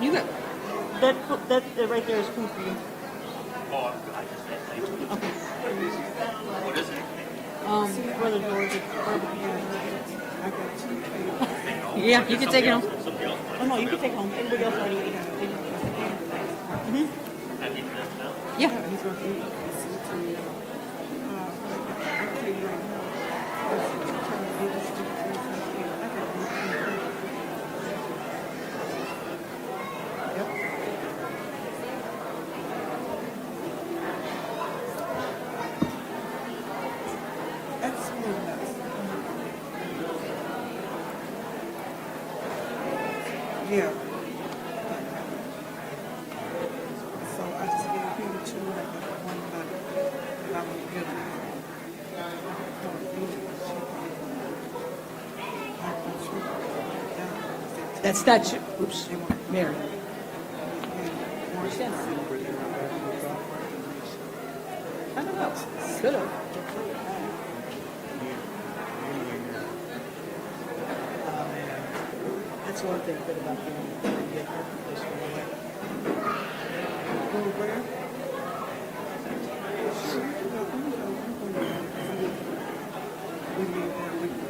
You got that right there is food for you. Oh, I just said thank you. Okay. What is it? Brother George, barbecue. I got Oh, yeah, you can take it home. Somebody else. Oh no, you can take it home. Everybody else already ate it. Have you eaten that now? Yeah. He's going to send it to me. I'll tell you right now. I'm trying to get this to you. I got one. Yep. Absolutely nuts. Yeah. So I just gave him two and I got one that I'm good with. That's not you. Oops, Mary. I don't know. Could have. That's one thing good about being get her this way. Go where? Sure. We need that. We can go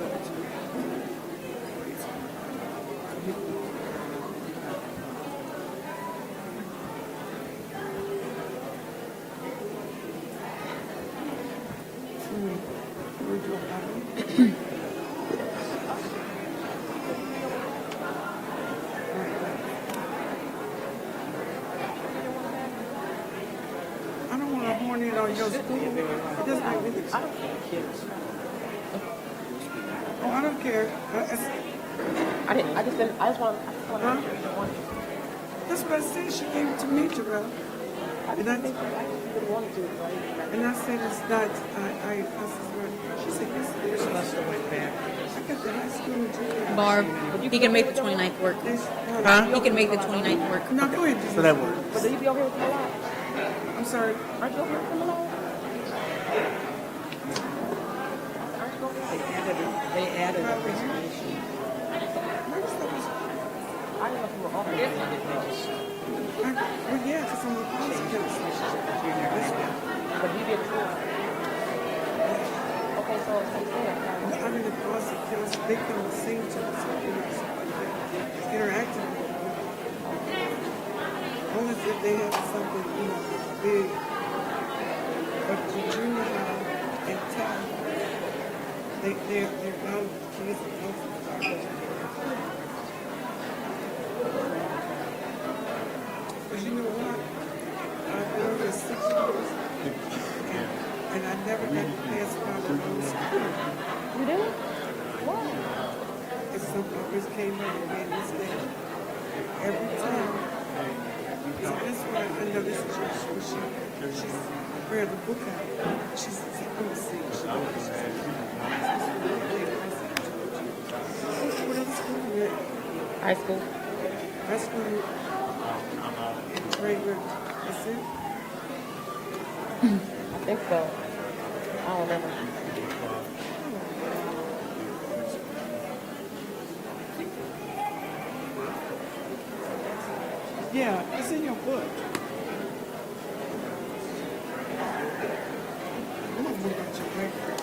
I don't want to horn in on your school. It doesn't make me think. I don't care, kids. Oh, I don't care. I just want Huh? That's what I said. She gave it to me, Terrell. And I think you would want to, right? and I said it's not. I said, she said yes, it is. Must have went back. I got the high school degree. Barb, he can make the 29th work. Huh? He can make the 29th work. No, go ahead. So that works. But do you be over here with a lot? I'm sorry. Aren't you over here with a lot? They added a reservation. I don't know if you were over here. Well, yeah, because I'm the policy counselor. But you did too. Okay, so I'm in the policy counselor. They come and sing to us. Interacting with them. Only if they have something, big. But the junior high and top, they're out of the kids and counselors. But you know what? I've been over 6 years, and I never got to pass by the old school. you did? Why? If some others came in and made a mistake, every time. So that's why I know this is she's read the book out. She says, I'm going to see. What other school you at? High school. High school. Proegler. That's it? I think so. I don't remember. Yeah, it's in your book. I'm going to move out your record.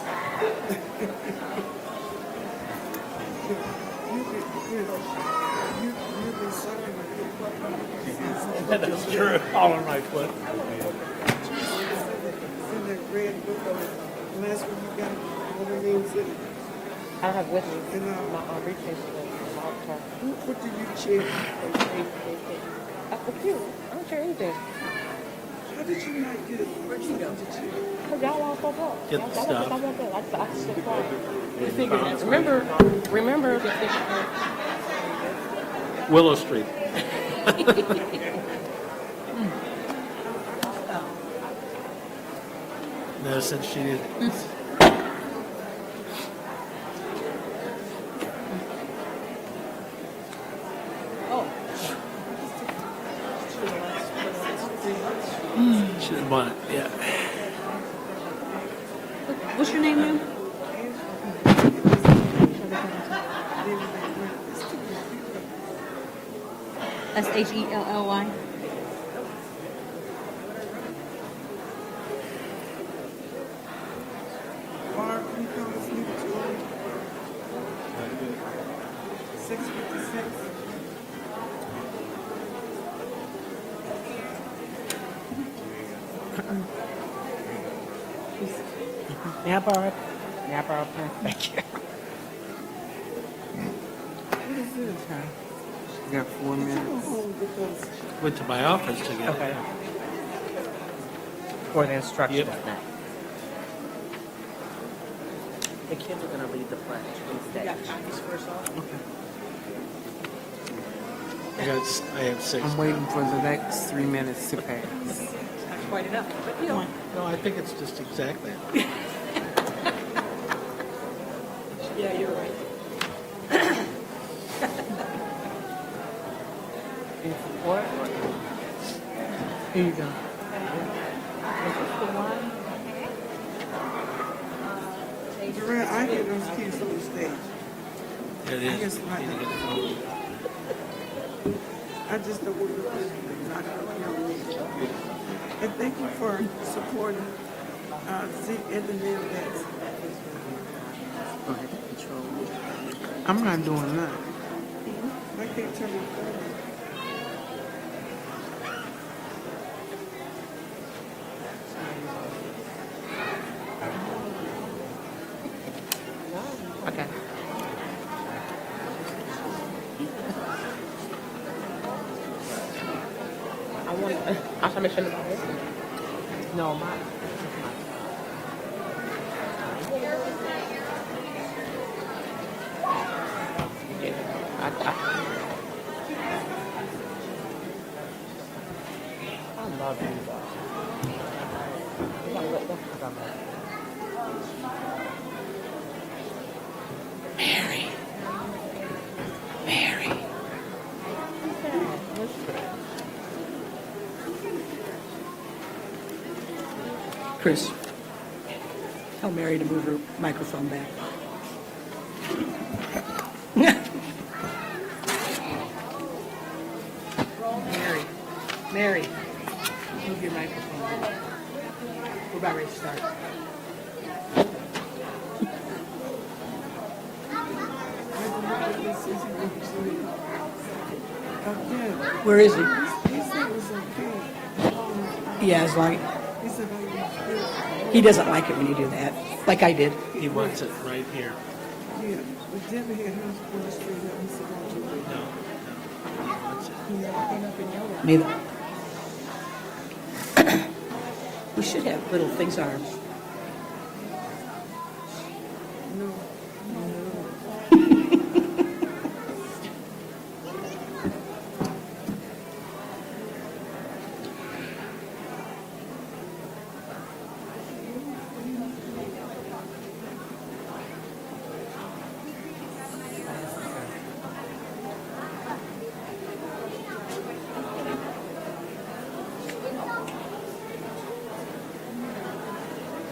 You've been suffering with it. That's true. All on my foot. It's in that red book. The last one you got, all the names in it. I have with me And, my briefcase with my car. what do you check? For you. I don't share anything. How did you not get it? Where'd you go? Because y'all all so broke. Get the stuff. I want that. I just said quiet. Remember. Willow Street. No, since she did. She didn't want it. Yeah. What's your name, ma'am? That's Hellly. Barb, can you come and sleep at 6:56. May I borrow it? May I borrow a pen? Thank you. What is this, huh? You got 4 minutes. Oh, because Went to my office to get Okay. it. For the instructions. Yep. Next. The kids are gonna read the pledge on stage. I have 6. I'm waiting for the next 3 minutes to pass. Quite enough. But you know, No, I think it's just exactly. yeah, you're right. In support. Here you go. Durant, I hear those kids on the stage. It I is. just like You need to it. get the phone. I just don't want to not know me. And thank you for supporting Zeke and the Neil Dance. Go ahead, control. I'm not doing nothing. I can't turn my phone. Okay. I want. I should make sure about this. No, my. I love you though. You gotta let them come back. Chris, tell Mary to move her microphone back. Mary, move your microphone back. We're about ready to start. Where is he? He said it was okay. Yeah, as long, He said, oh, he doesn't like it when you do that, like I did. He wants it right here. yeah. But Debbie had him going straight up. He said, oh, you wait. No, no. He wants it. Me. We should have little things on our No.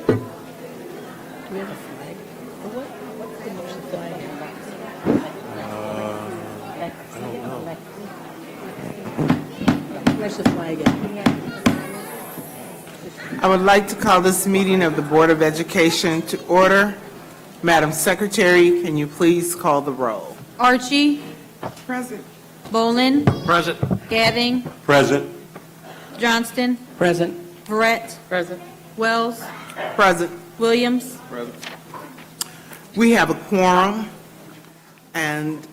Do we have a flag? Or what? What's the motion flag? Where's the flag at? I would like to call this meeting of the Board of Education to order. Madam Secretary, can you please call the roll? Archie, Present. Bolin, Present. Gadding, Present. Johnston, Present. Verrett, Present. Wells, Present. Williams. We have a quorum, and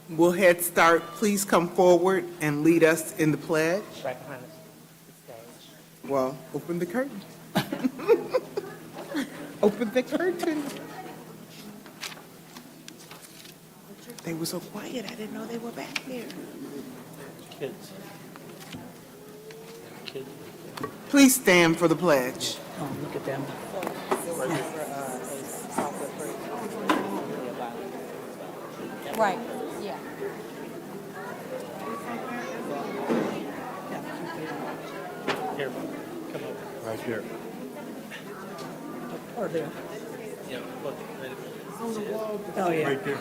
we'll head start. Please come forward and lead us in the pledge. Right behind us. The stage. Well, open the curtain. Open the curtain. They were so quiet, I didn't know they were back there. Kids. Kids. Please stand for the pledge. Oh, look at them. Right, yeah. Here, come over. Right here. Or there. Yeah, look. Oh, yeah. Right there.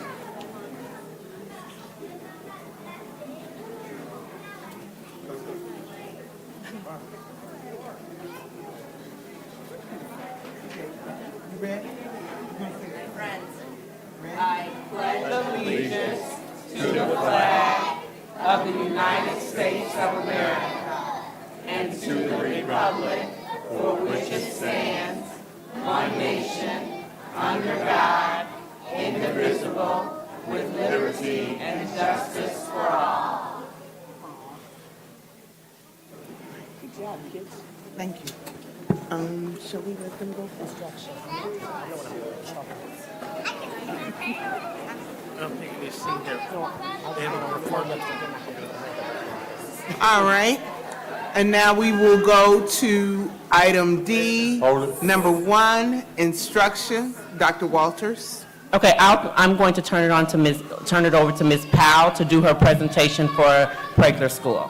You ready? Of the United States of America and to the republic Good job, kids. Thank you. Shall we let them go first? I don't think we've seen their, they haven't performed. All right. And now we will go to item D, number 1, instruction. Dr. Walters. Okay, I'm going to turn it over to Ms. Powell to do her presentation for Proegler School.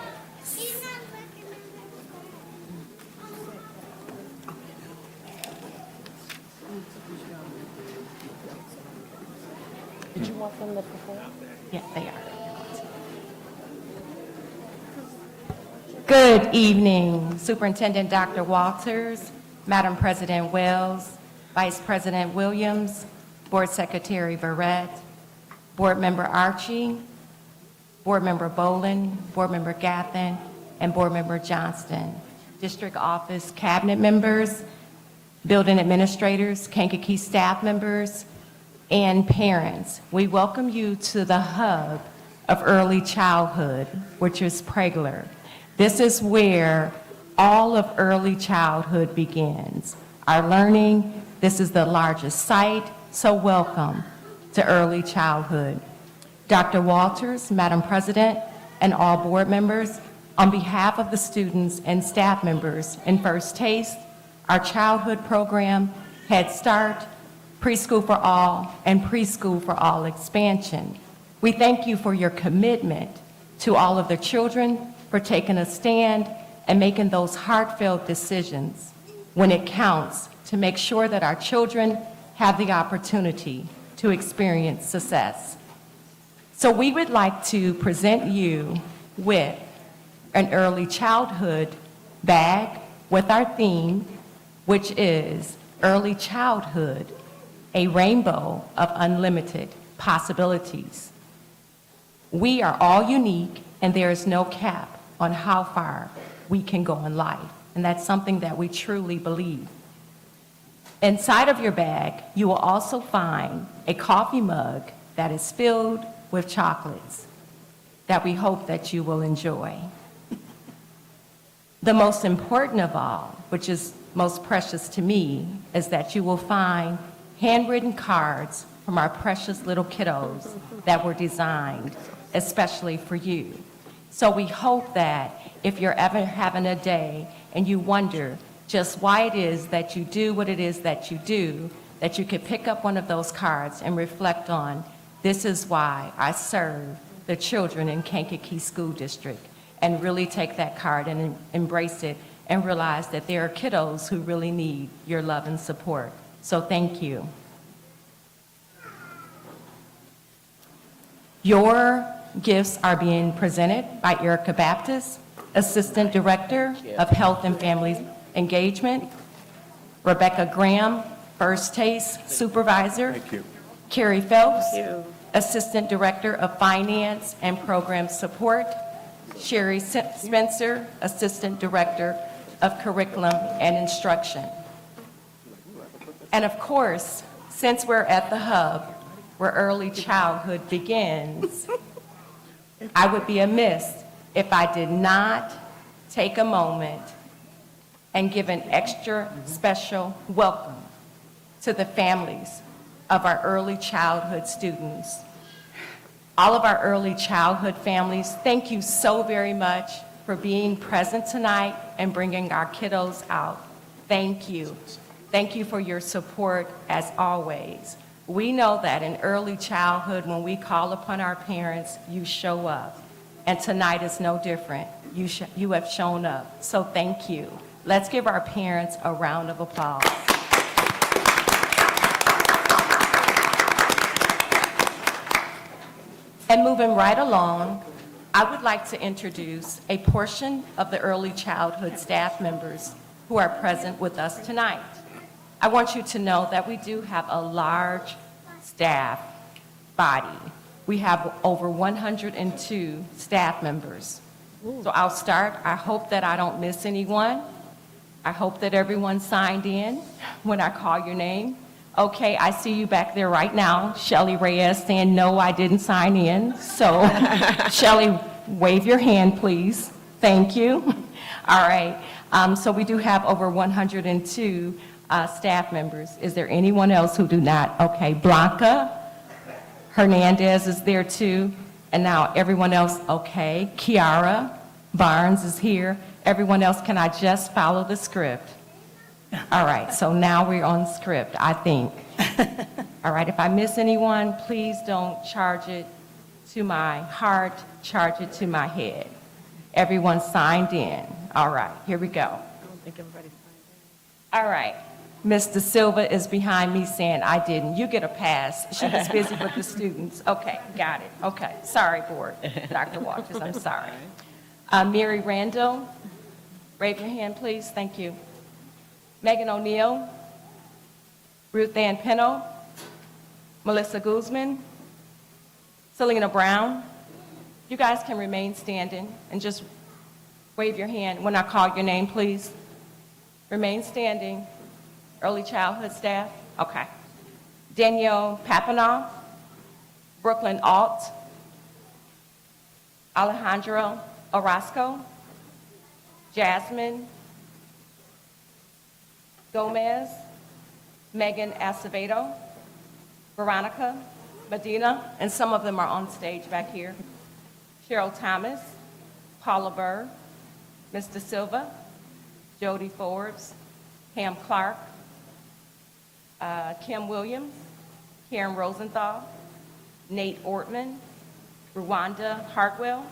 Did you want them to perform? Yeah, they are. Good evening, Superintendent Dr. Walters, Madam President Wells, Vice President Williams, Board Secretary Barrett, Board Member Archie, Board Member Bolin, Board Member Gathen, and Board Member Johnston, District Office Cabinet members, building administrators, Kankakee staff members, and parents. We welcome you to the hub of early childhood, which is Proegler. This is where all of early childhood begins. Our learning, this is the largest site, so welcome to early childhood. Dr. Walters, Madam President, and all board members, on behalf of the students and staff members in First Taste, our childhood program, Head Start, Preschool for All, and Preschool for All expansion, we thank you for your commitment to all of the children, for taking a stand and making those heartfelt decisions when it counts to make sure that our children have the opportunity to experience success. So we would like to present you with an early childhood bag with our theme, which is Early Childhood, a rainbow of unlimited possibilities. We are all unique, and there is no cap on how far we can go in life, and that's something that we truly believe. Inside of your bag, you will also find a coffee mug that is filled with chocolates that we hope that you will enjoy. The most important of all, which is most precious to me, is that you will find handwritten cards from our precious little kiddos that were designed especially for you. So we hope that if you're ever having a day and you wonder just why it is that you do what it is that you do, that you could pick up one of those cards and reflect on, this is why I serve the children in Kankakee School District, and really take that card and embrace it and realize that there are kiddos who really need your love and support. So thank you. Your gifts are being presented by Erica Baptist, Assistant Director of Health and Family Engagement, Rebecca Graham, First Taste Supervisor, Carrie Phelps, Assistant Director of Finance and Program Support, Sherry Spencer, Assistant Director of Curriculum and Instruction. And of course, since we're at the hub where early childhood begins, I would be amiss if I did not take a moment and give an extra special welcome to the families of our early childhood students. All of our early childhood families, thank you so very much for being present tonight and bringing our kiddos out. Thank you. Thank you for your support as always. We know that in early childhood, when we call upon our parents, you show up. And tonight is no different. You have shown up. So thank you. Let's give our parents a round of applause. And moving right along, I would like to introduce a portion of the early childhood staff members who are present with us tonight. I want you to know that we do have a large staff body. We have over 102 staff members. So I'll start. I hope that I don't miss anyone. I hope that everyone signed in when I call your name. Okay, I see you back there right now, Shelley Reyes, saying, no, I didn't sign in. So, Shelley, wave your hand, please. Thank you. All right, so we do have over 102 staff members. Is there anyone else who do not? Okay, Blanca Hernandez is there too. And now everyone else, okay. Kiara Barnes is here. Everyone else, can I just follow the script? All right, so now we're on script, I think. All right, if I miss anyone, please don't charge it to my heart, charge it to my head. Everyone signed in. All right, here we go. I don't think everybody signed in. All right, Mr. Silva is behind me saying, I didn't. You get a pass. She was busy with the students. Okay, got it. Okay, sorry, board. Dr. Walters, I'm sorry. Mary Randall, raise your hand, please. Thank you. Megan O'Neill, Ruth Ann Pennell, Melissa Guzman, Selena Brown. You guys can remain standing and just wave your hand when I call your name, please. Remain standing. Early childhood staff? Okay. Danielle Papanoff, Brooklyn Alt, Alejandro Orozco, Jasmine Gomez, Megan Acevedo, Veronica Medina, and some of them are on stage back here. Cheryl Thomas, Paula Burr, Mr. Silva, Jody Forbes, Pam Clark, Kim Williams, Karen Rosenthal, Nate Ortman, Rwanda Hartwell,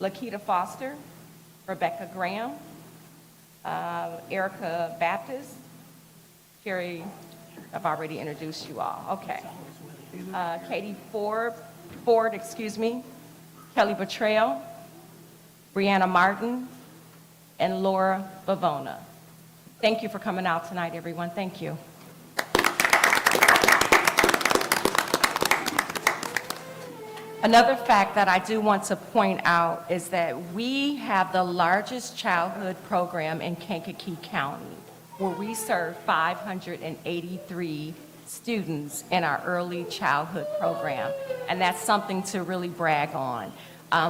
Lakita Foster, Rebecca Graham, Erica Baptist, Carrie, I've already introduced you all, okay. Katie Ford, Kelly Betrayal, Brianna Martin, and Laura Bavona. Thank you for coming out tonight, everyone. Thank you. Another fact that I do want to point out is that we have the largest childhood program in Kankakee County, where we serve 583 students in our early childhood program, and that's something to really brag on.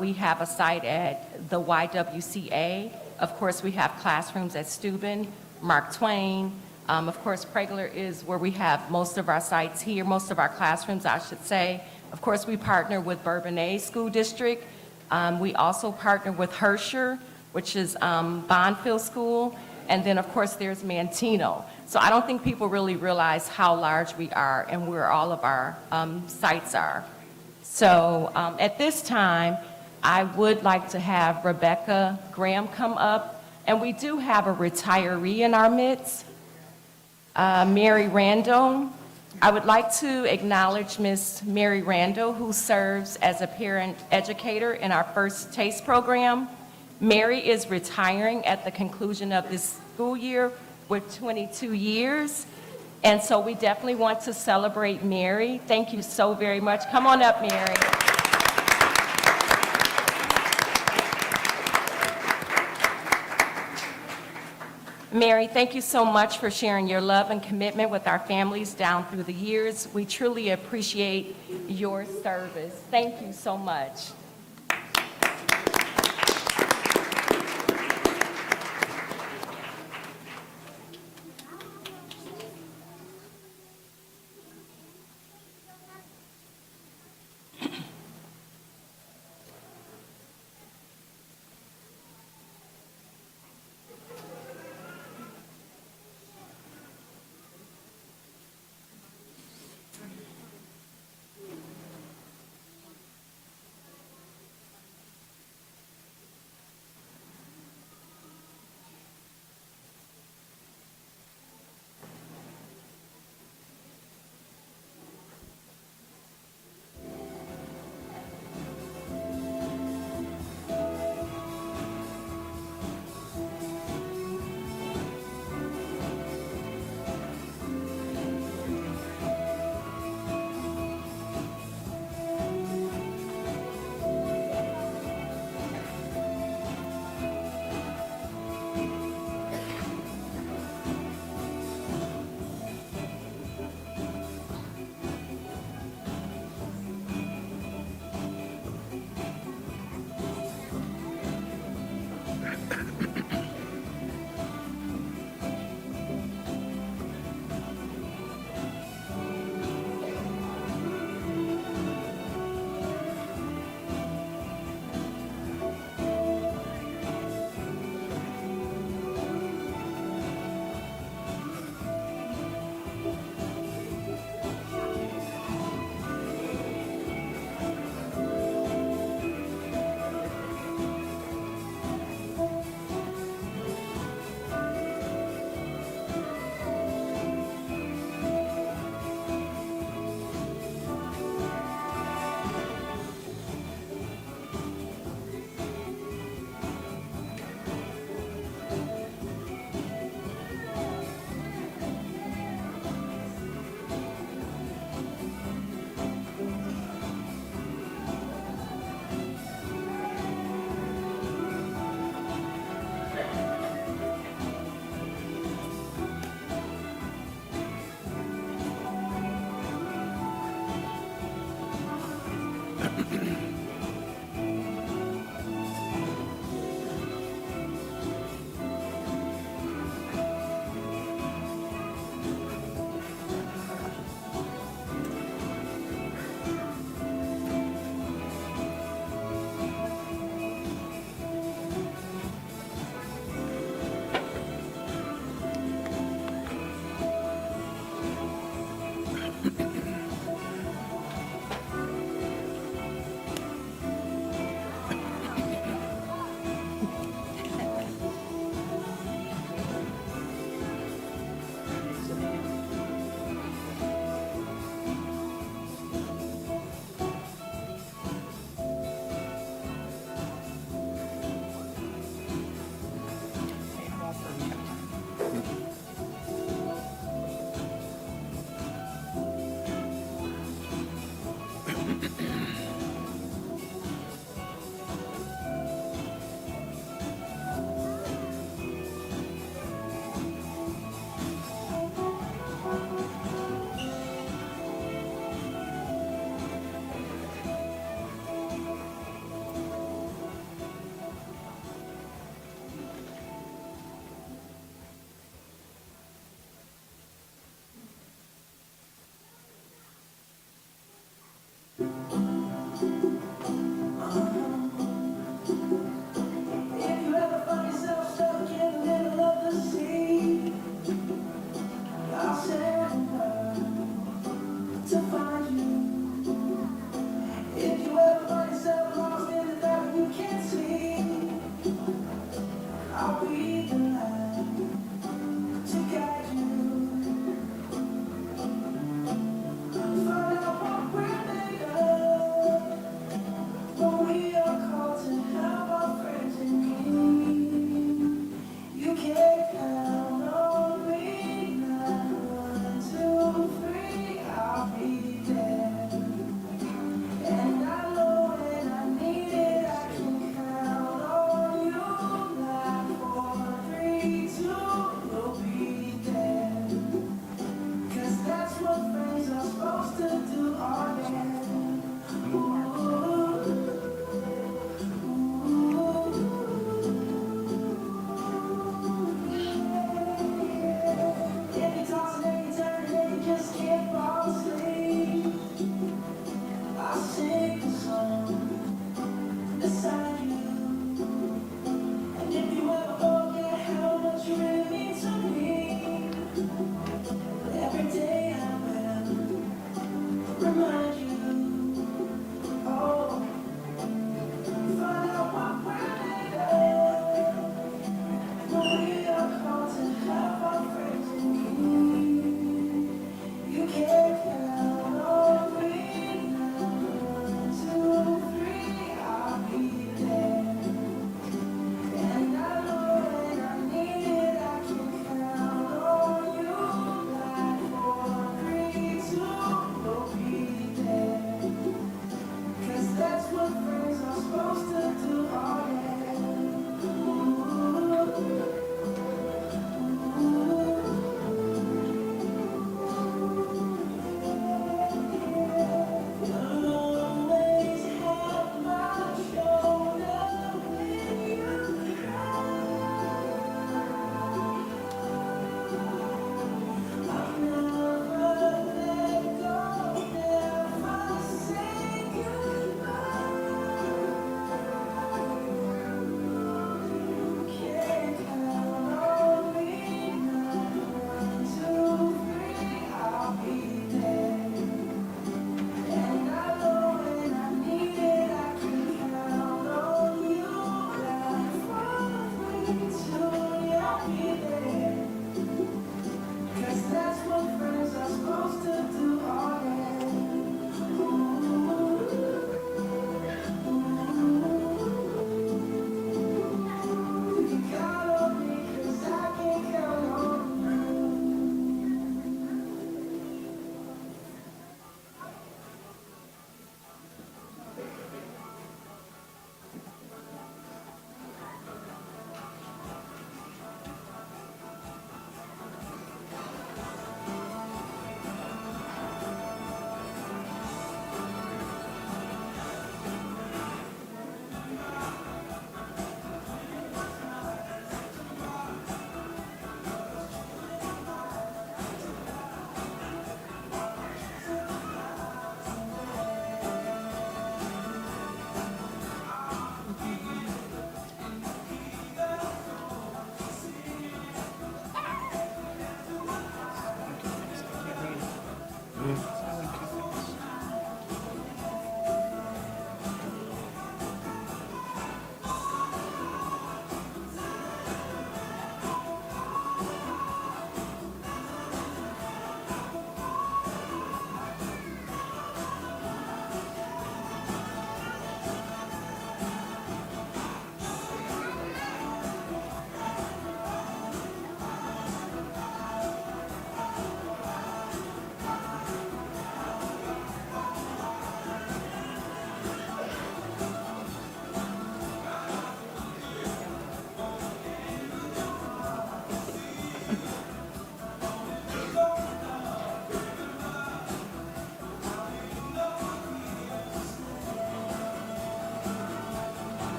We have a site at the YWCA. Of course, we have classrooms at Steuben, Mark Twain. Of course, Proegler is where we have most of our sites here, most of our classrooms, I should say. Of course, we partner with Bourbonnais School District. We also partner with Herscher, which is Bondfield School. And then, of course, there's Mantino. So I don't think people really realize how large we are and where all of our sites are. So at this time, I would like to have Rebecca Graham come up. And we do have a retiree in our midst, Mary Randall. I would like to acknowledge Miss Mary Randall, who serves as a parent educator in our First Taste program. Mary is retiring at the conclusion of this school year with 22 years. And so we definitely want to celebrate Mary. Thank you so very much. Come on up, Mary. Mary, thank you so much for sharing your love and commitment with our families down through the years. We truly appreciate your service. Thank you so much.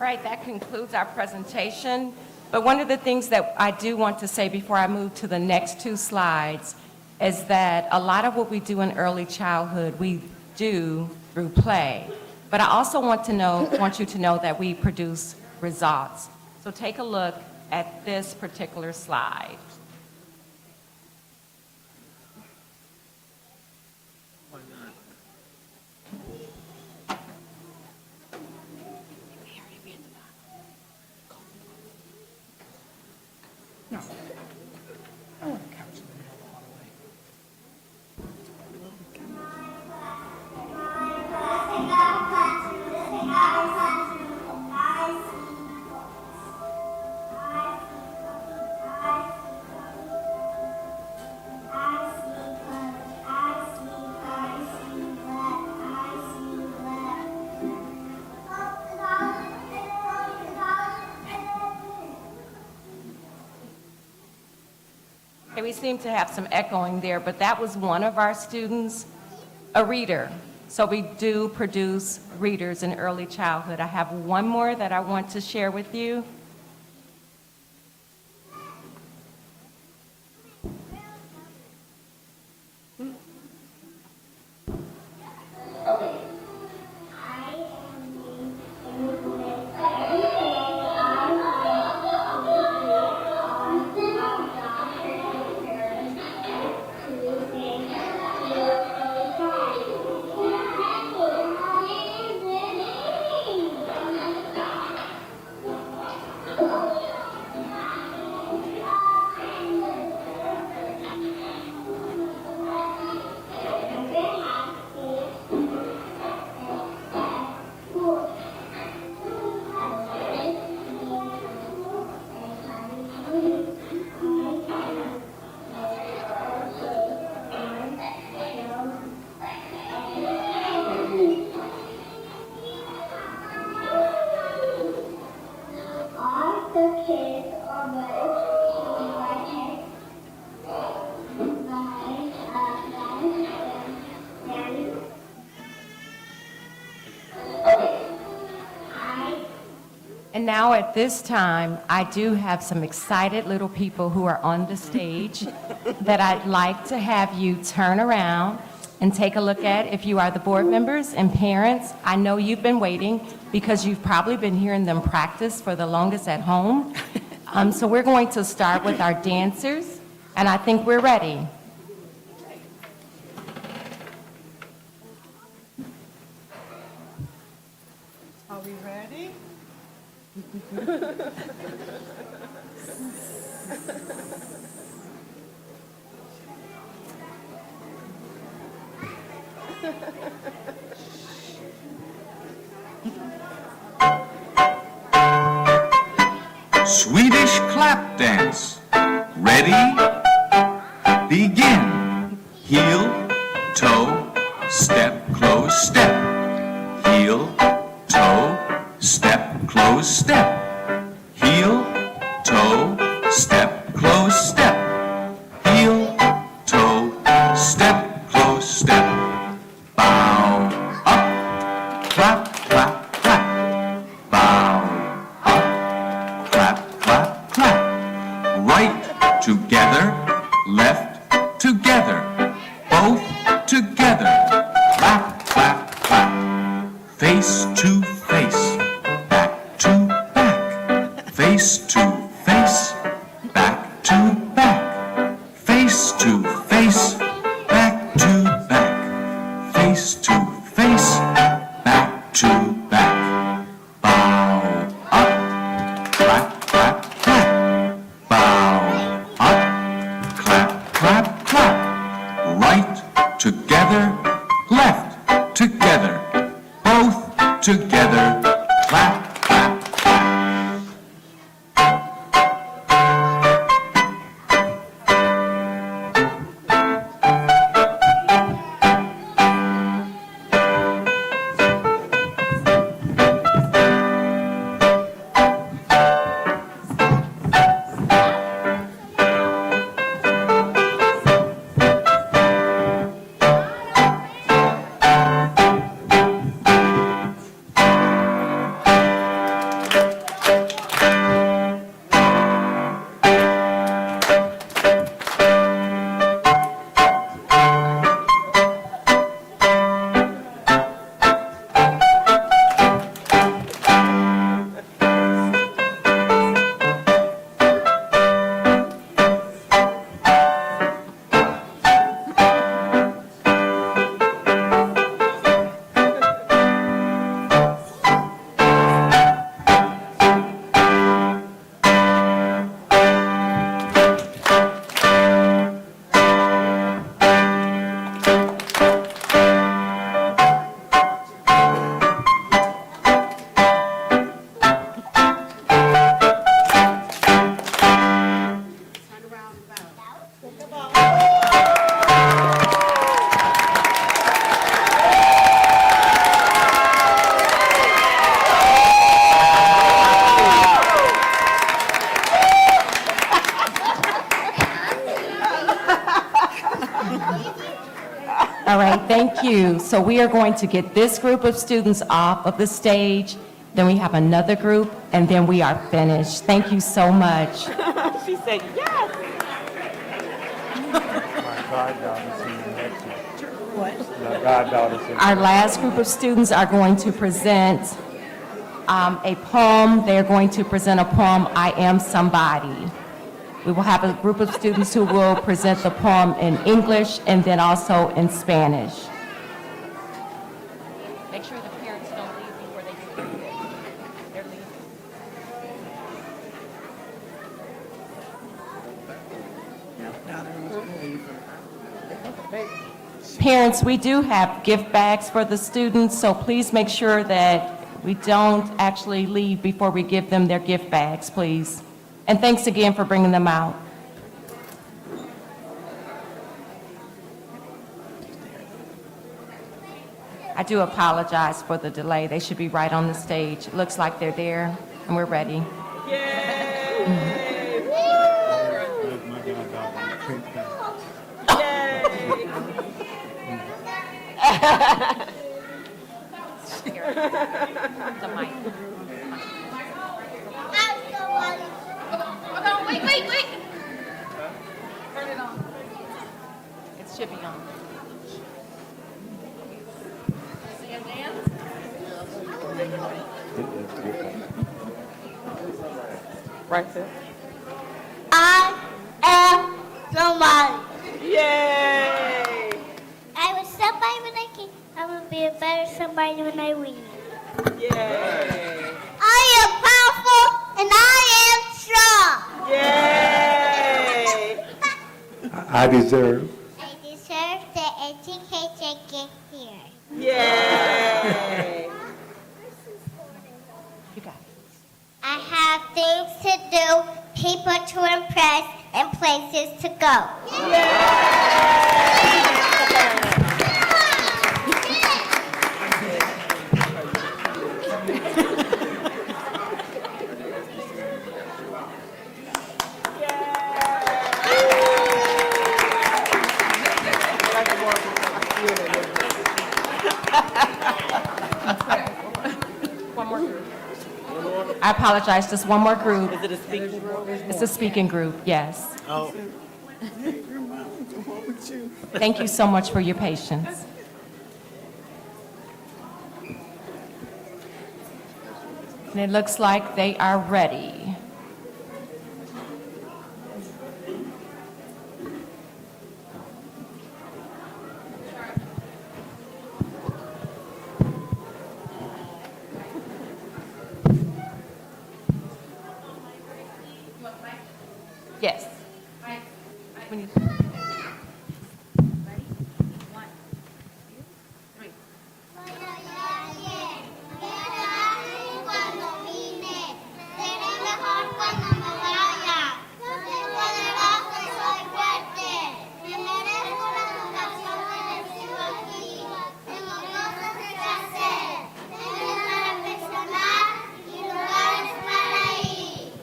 right, that concludes our presentation. But one of the things that I do want to say before I move to the next two slides is that a lot of what we do in early childhood, we do through play. But I also want you to know that we produce results. So take a look at this particular slide. Okay, we seem to have some echoing there, but that was one of our students, a reader. So we do produce readers in early childhood. I have one more that I want to share with you. And now at this time, I do have some excited little people who are on the stage that I'd like to have you turn around and take a look at. If you are the board members and parents, I know you've been waiting because you've probably been hearing them practice for the longest at home. So we're going to start with our dancers, and I think we're ready. Are we ready? Swedish clap dance. Ready? Begin. Heel, toe, step, close, step. Heel, toe, step, close, step. Heel, toe, step, close, step. Heel, toe, step, close, step. Bow, up, clap, clap, clap. Bow, up, clap, clap, clap. Right together, left together. Both together. Clap, clap, clap. Face to face, back to back. Face to face, back to back. Face to face, back to back. Face to face, back to back. Bow up, clap, clap, clap. Bow up, clap, clap, clap. Right together, left together. Both together. All right, thank you. So we are going to get this group of students off of the stage, then we have another group, and then we are finished. Thank you so much. She said yes. My goddaughter's in the next one. What? My goddaughter's in. Our last group of students are going to present a poem. They're going to present a poem, I Am Somebody. We will have a group of students who will present the poem in English and then also in Spanish. Make sure the parents don't leave before they get they're leaving. Parents, we do have gift bags for the students, so please make sure that we don't actually leave before we give them their gift bags, please. And thanks again for bringing them out. I do apologize for the delay. They should be right on the stage. It looks like they're there, and we're ready. The mic. Wait. Turn it on. It should be on. See a dance? Right there. I am somebody. Yay! I was somebody when I came. I'm going to be a better somebody when I win. Yay! I am powerful and I am strong. Yay! I deserve. I deserve the education I get here. Yay! You got it. I have things to do, people to impress, and places to go. One more group. I apologize, just one more group. Is it a speaking group? It's a speaking group, yes. Oh. Thank you so much for your patience. And it looks like they are ready. Yes. When you- Cuando vine, seré mejor cuando me vaya. Soy poderoso y soy fuerte. Me merezco la educación que recibo aquí. Tengo cosas que hacer. Tengo para reflexionar y lugares para ir.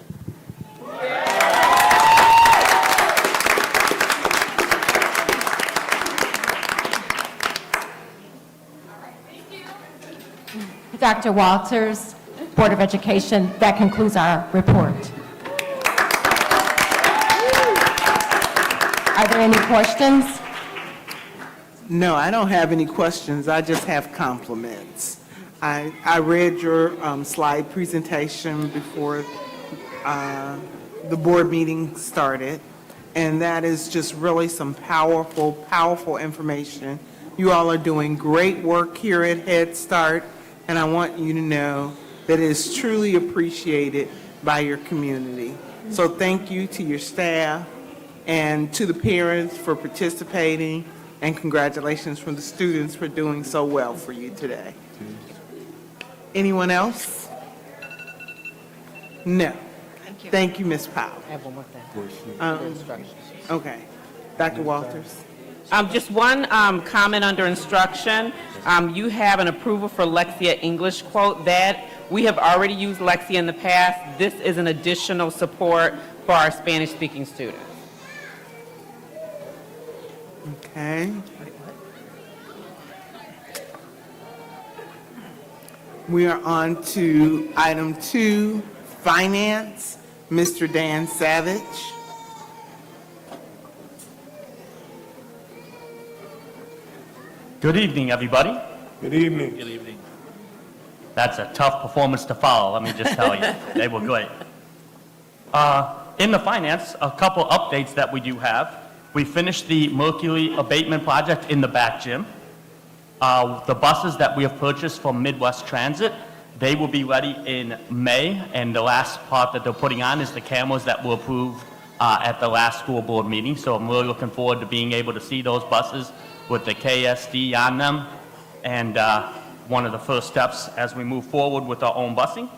Dr. Walters, Board of Education, that concludes our report. Are there any questions? No, I don't have any questions. I just have compliments. I read your slide presentation before the board meeting started, and that is just really some powerful, powerful information. You all are doing great work here at Head Start, and I want you to know that it is truly appreciated by your community. So thank you to your staff and to the parents for participating, and congratulations from the students for doing so well for you today. Anyone else? No. Thank you, Ms. Powell. I have one more thing. Instructions. Okay. Dr. Walters? Just one comment under instruction. You have an approval for Lexia English quote that we have already used Lexia in the past. This is an additional support for our Spanish-speaking students. Okay. We are on to item 2, finance. Mr. Dan Savage. Good evening, everybody. Good evening. Good evening. That's a tough performance to follow, let me just tell you. They were great. In the finance, a couple updates that we do have. We finished the mercury abatement project in the back gym. The buses that we have purchased from Midwest Transit, they will be ready in May, and the last part that they're putting on is the cameras that were approved at the last school board meeting. So I'm really looking forward to being able to see those buses with the KSD on them, and one of the first steps as we move forward with our own busing.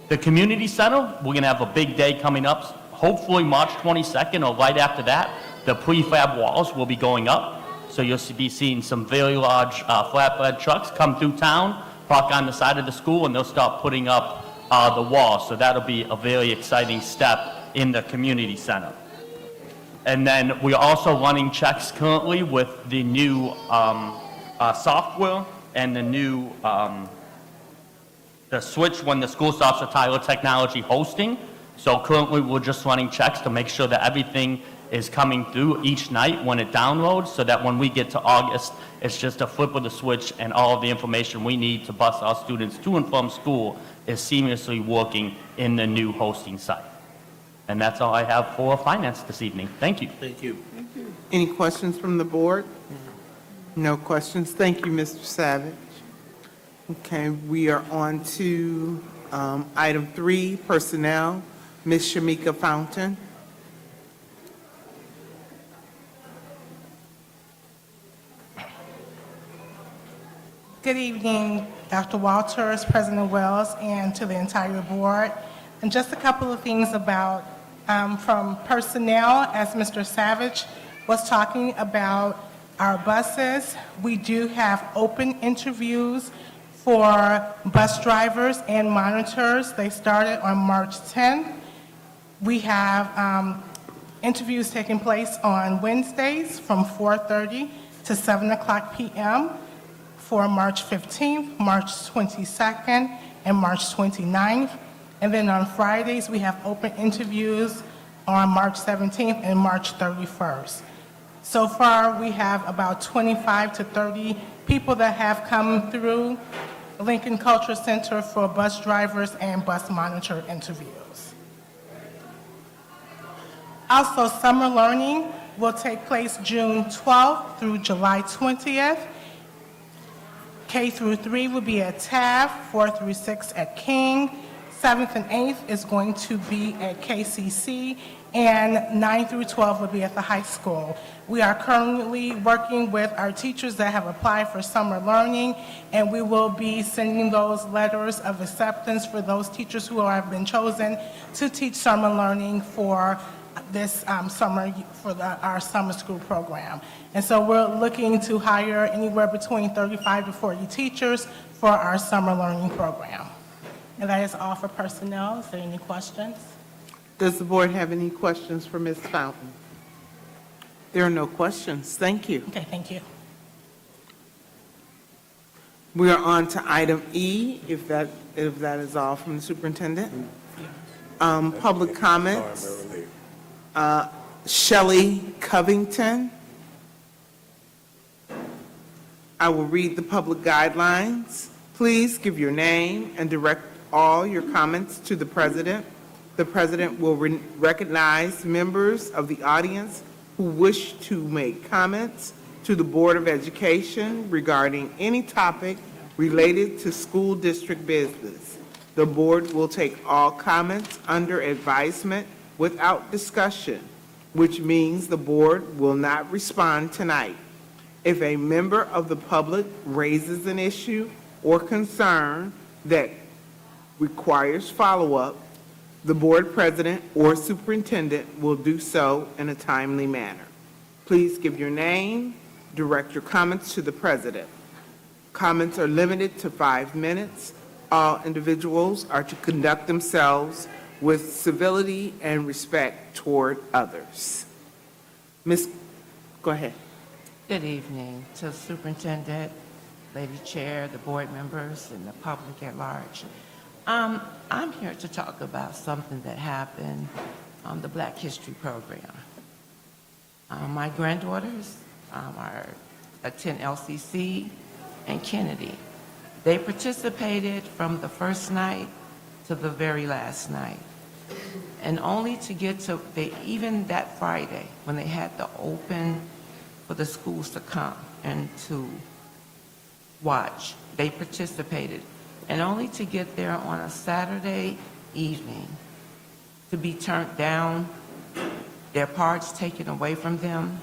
The community center, we're going to have a big day coming up, hopefully March 22nd or right after that. The prefab walls will be going up, so you'll be seeing some very large flatbed trucks come through town, park on the side of the school, and they'll start putting up the walls. So that'll be a very exciting step in the community center. And then we're also running checks currently with the new software and the new the switch when the school stops at Tyler Technology hosting. So currently we're just running checks to make sure that everything is coming through each night when it downloads, so that when we get to August, it's just a flip of the switch and all of the information we need to bus our students to and from school is seamlessly working in the new hosting site. And that's all I have for finance this evening. Thank you. Thank you. Any questions from the board? No questions. Thank you, Mr. Savage. Okay, we are on to item 3, personnel. Ms. Shamika Fountain. Good evening, Dr. Walters, President Wells, and to the entire board. And just a couple of things about from personnel, as Mr. Savage was talking about our buses. We do have open interviews for bus drivers and monitors. They started on March 10th. We have interviews taking place on Wednesdays from 4:30 to 7 o'clock p.m. for March 15th, March 22nd, and March 29th. And then on Fridays, we have open interviews on March 17th and March 31st. So far, we have about 25 to 30 people that have come through Lincoln Cultural Center for bus drivers and bus monitor interviews. Also, summer learning will take place June 12th through July 20th. K through 3 will be at TAF, 4 through 6 at King, 7th and 8th is going to be at KCC, and 9 through 12 will be at the high school. We are currently working with our teachers that have applied for summer learning, and we will be sending those letters of acceptance for those teachers who have been chosen to teach summer learning for this summer, for our summer school program. And so we're looking to hire anywhere between 35 to 40 teachers for our summer learning program. And that is all for personnel. Is there any questions? Does the board have any questions for Ms. Fountain? There are no questions. Thank you. Okay, thank you. We are on to item E, if that is all from the superintendent. Public comments. Shelley Covington. I will read the public guidelines. Please give your name and direct all your comments to the president. The president will recognize members of the audience who wish to make comments to the Board of Education regarding any topic related to school district business. The board will take all comments under advisement without discussion, which means the board will not respond tonight. If a member of the public raises an issue or concern that requires follow-up, the board president or superintendent will do so in a timely manner. Please give your name, direct your comments to the president. Comments are limited to 5 minutes. All individuals are to conduct themselves with civility and respect toward others. Ms., go ahead. Good evening to Superintendent Lady Chair, the board members, and the public at large. I'm here to talk about something that happened on the Black History Program. My granddaughters attend LCC and Kennedy. They participated from the first night to the very last night. And only to get to, even that Friday, when they had to open for the schools to come and to watch, they participated. And only to get there on a Saturday evening to be turned down, their parts taken away from them,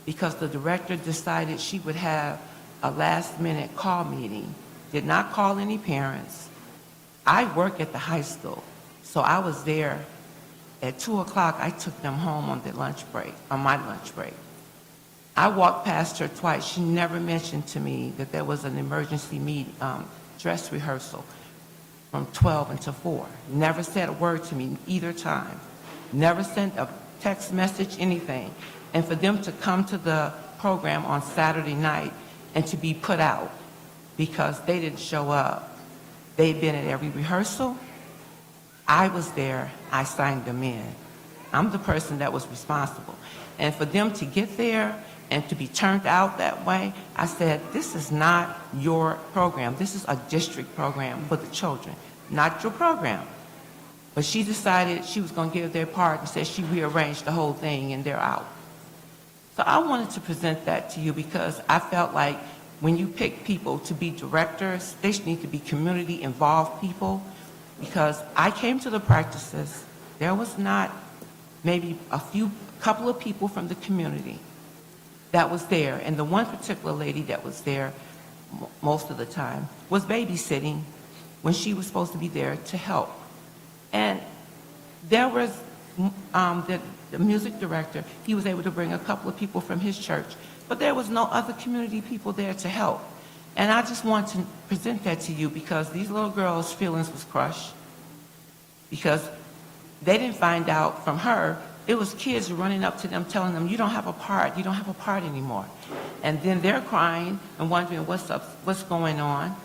because the director decided she would have a last-minute call meeting, did not call any parents. I work at the high school, so I was there at 2 o'clock. I took them home on their lunch break, on my lunch break. I walked past her twice. She never mentioned to me that there was an emergency meeting, dress rehearsal from 12 until 4. Never said a word to me either time. Never sent a text message, anything. And for them to come to the program on Saturday night and to be put out because they didn't show up. They'd been at every rehearsal. I was there. I signed them in. I'm the person that was responsible. And for them to get there and to be turned out that way, I said, this is not your program. This is a district program for the children, not your program. But she decided she was going to give their part and said she rearranged the whole thing and they're out. So I wanted to present that to you because I felt like when you pick people to be directors, they need to be community-involved people, because I came to the practices, there was not maybe couple of people from the community that was there, and the one particular lady that was there most of the time was babysitting when she was supposed to be there to help. And there was the music director, he was able to bring a couple of people from his church, but there was no other community people there to help. And I just want to present that to you because these little girls' feelings was crushed because they didn't find out from her. It was kids running up to them telling them, you don't have a part anymore. And then they're crying and wondering what's going on.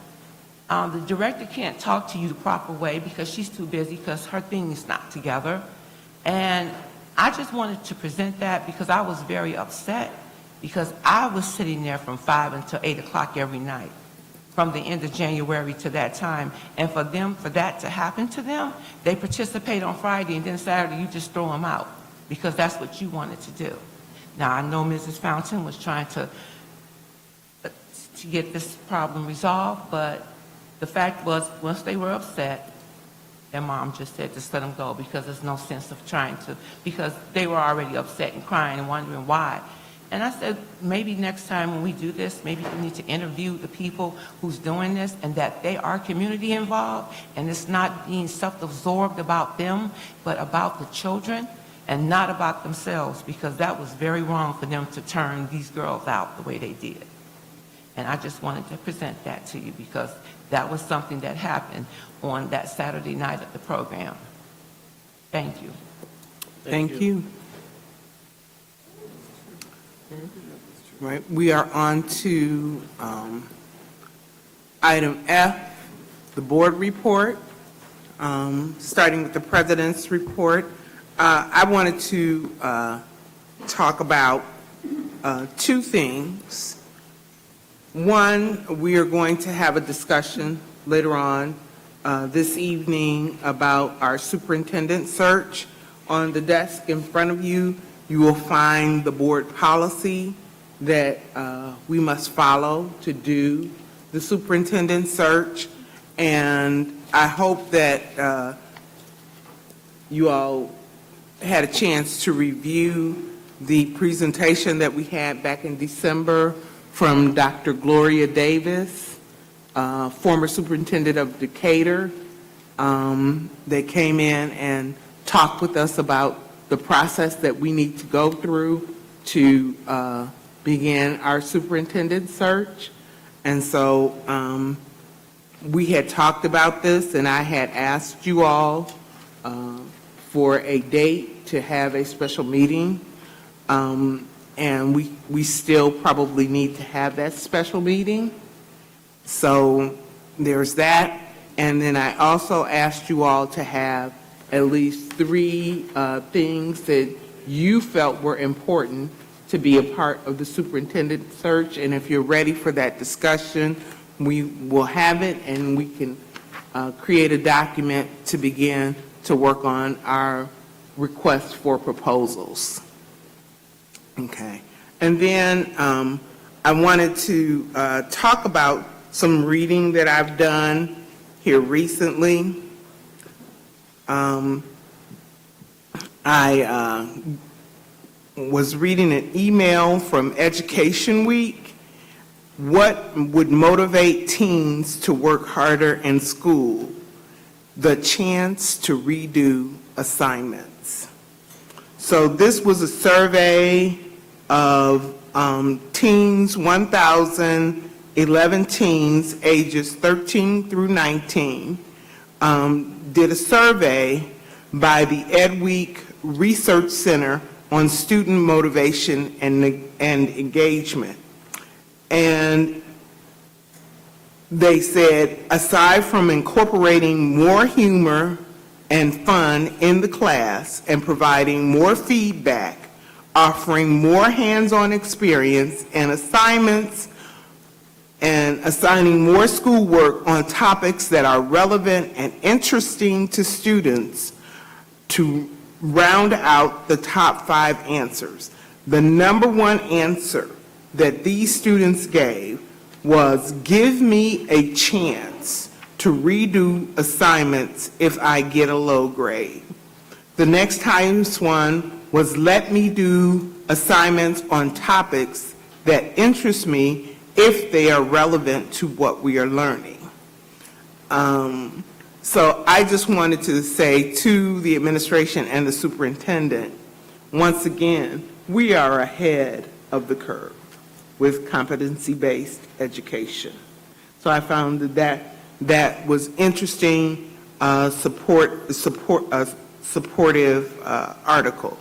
The director can't talk to you the proper way because she's too busy because her thing is not together. And I just wanted to present that because I was very upset because I was sitting there from 5 until 8 o'clock every night from the end of January to that time. And for that to happen to them, they participate on Friday and then Saturday you just throw them out because that's what you wanted to do. Now, I know Mrs. Fountain was trying to get this problem resolved, but the fact was, once they were upset, their mom just said, just let them go because there's no sense of trying to, because they were already upset and crying and wondering why. And I said, maybe next time when we do this, maybe we need to interview the people who's doing this and that they are community involved and it's not being self-absorbed about them, but about the children and not about themselves, because that was very wrong for them to turn these girls out the way they did. And I just wanted to present that to you because that was something that happened on that Saturday night of the program. Thank you. Thank you. Right, we are on to item F, the board report, starting with the president's report. I wanted to talk about two things. One, we are going to have a discussion later on this evening about our superintendent search. On the desk in front of you, you will find the board policy that we must follow to do the superintendent search. And I hope that you all had a chance to review the presentation that we had back in December from Dr. Gloria Davis, former superintendent of Decatur. They came in and talked with us about the process that we need to go through to begin our superintendent search. And so we had talked about this, and I had asked you all for a date to have a special meeting. And we still probably need to have that special meeting. So there's that. And then I also asked you all to have at least 3 things that you felt were important to be a part of the superintendent search. And if you're ready for that discussion, we will have it, and we can create a document to begin to work on our request for proposals. Okay. And then I wanted to talk about some reading that I've done here recently. I was reading an email from Education Week. What would motivate teens to work harder in school? The chance to redo assignments. So this was a survey of teens, 1,011 teens, ages 13 through 19, did a survey by the Ed Week Research Center on student motivation and engagement. And they said, aside from incorporating more humor and fun in the class and providing more feedback, offering more hands-on experience and assignments, and assigning more schoolwork on topics that are relevant and interesting to students to round out the top 5 answers. The number 1 answer that these students gave was, give me a chance to redo assignments if I get a low grade. The next highest one was, let me do assignments on topics that interest me if they are relevant to what we are learning. So I just wanted to say to the administration and the superintendent, once again, we are ahead of the curve with competency-based education. So I found that was interesting, supportive article.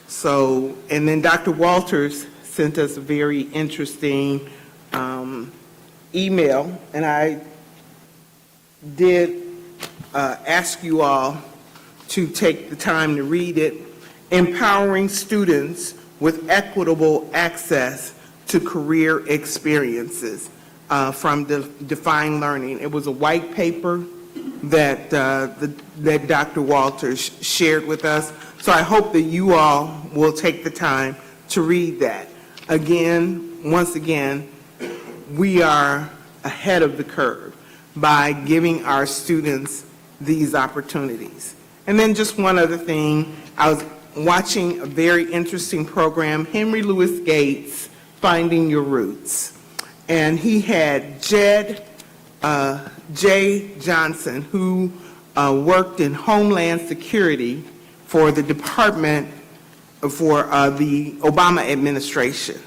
So, and then Dr. Walters sent us a very interesting email, and I did ask you all to take the time to read it. Empowering students with equitable access to career experiences from Define Learning. It was a white paper that that Dr. Walters shared with us. So I hope that you all will take the time to read that. Again, once again, we are ahead of the curve by giving our students these opportunities. And then just one other thing, I was watching a very interesting program, Henry Louis Gates, Finding Your Roots. And he had Jay Johnson, who worked in Homeland Security for the Department for the Obama administration.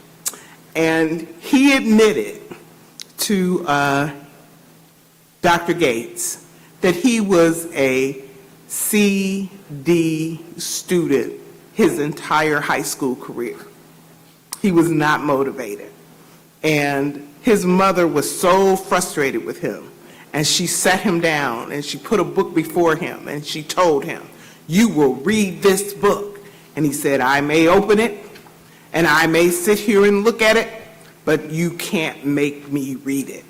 And he admitted to Dr. Gates that he was a CD student his entire high school career. He was not motivated. And his mother was so frustrated with him, and she sat him down and she put a book before him and she told him, you will read this book. And he said, I may open it and I may sit here and look at it, but you can't make me read it.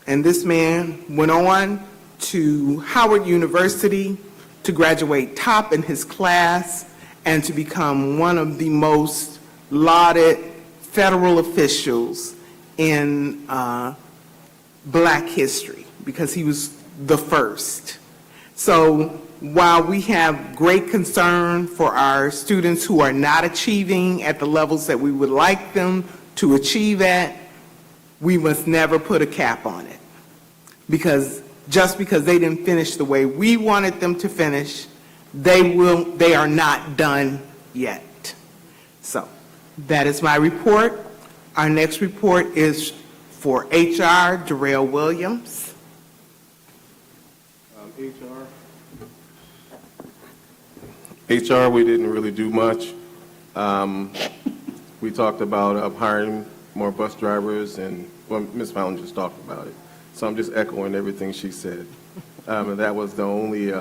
And this man went on to Howard University to graduate top in his class and to become one of the most lauded federal officials in Black history, because he was the first. So while we have great concern for our students who are not achieving at the levels that we would like them to achieve at, we must never put a cap on it. Because just because they didn't finish the way we wanted them to finish, they are not done yet. So that is my report. Our next report is for HR, Darrell Williams. HR, we didn't really do much. We talked about hiring more bus drivers, and, well, Ms. Fountain just talked about it. So I'm just echoing everything she said. And that was the only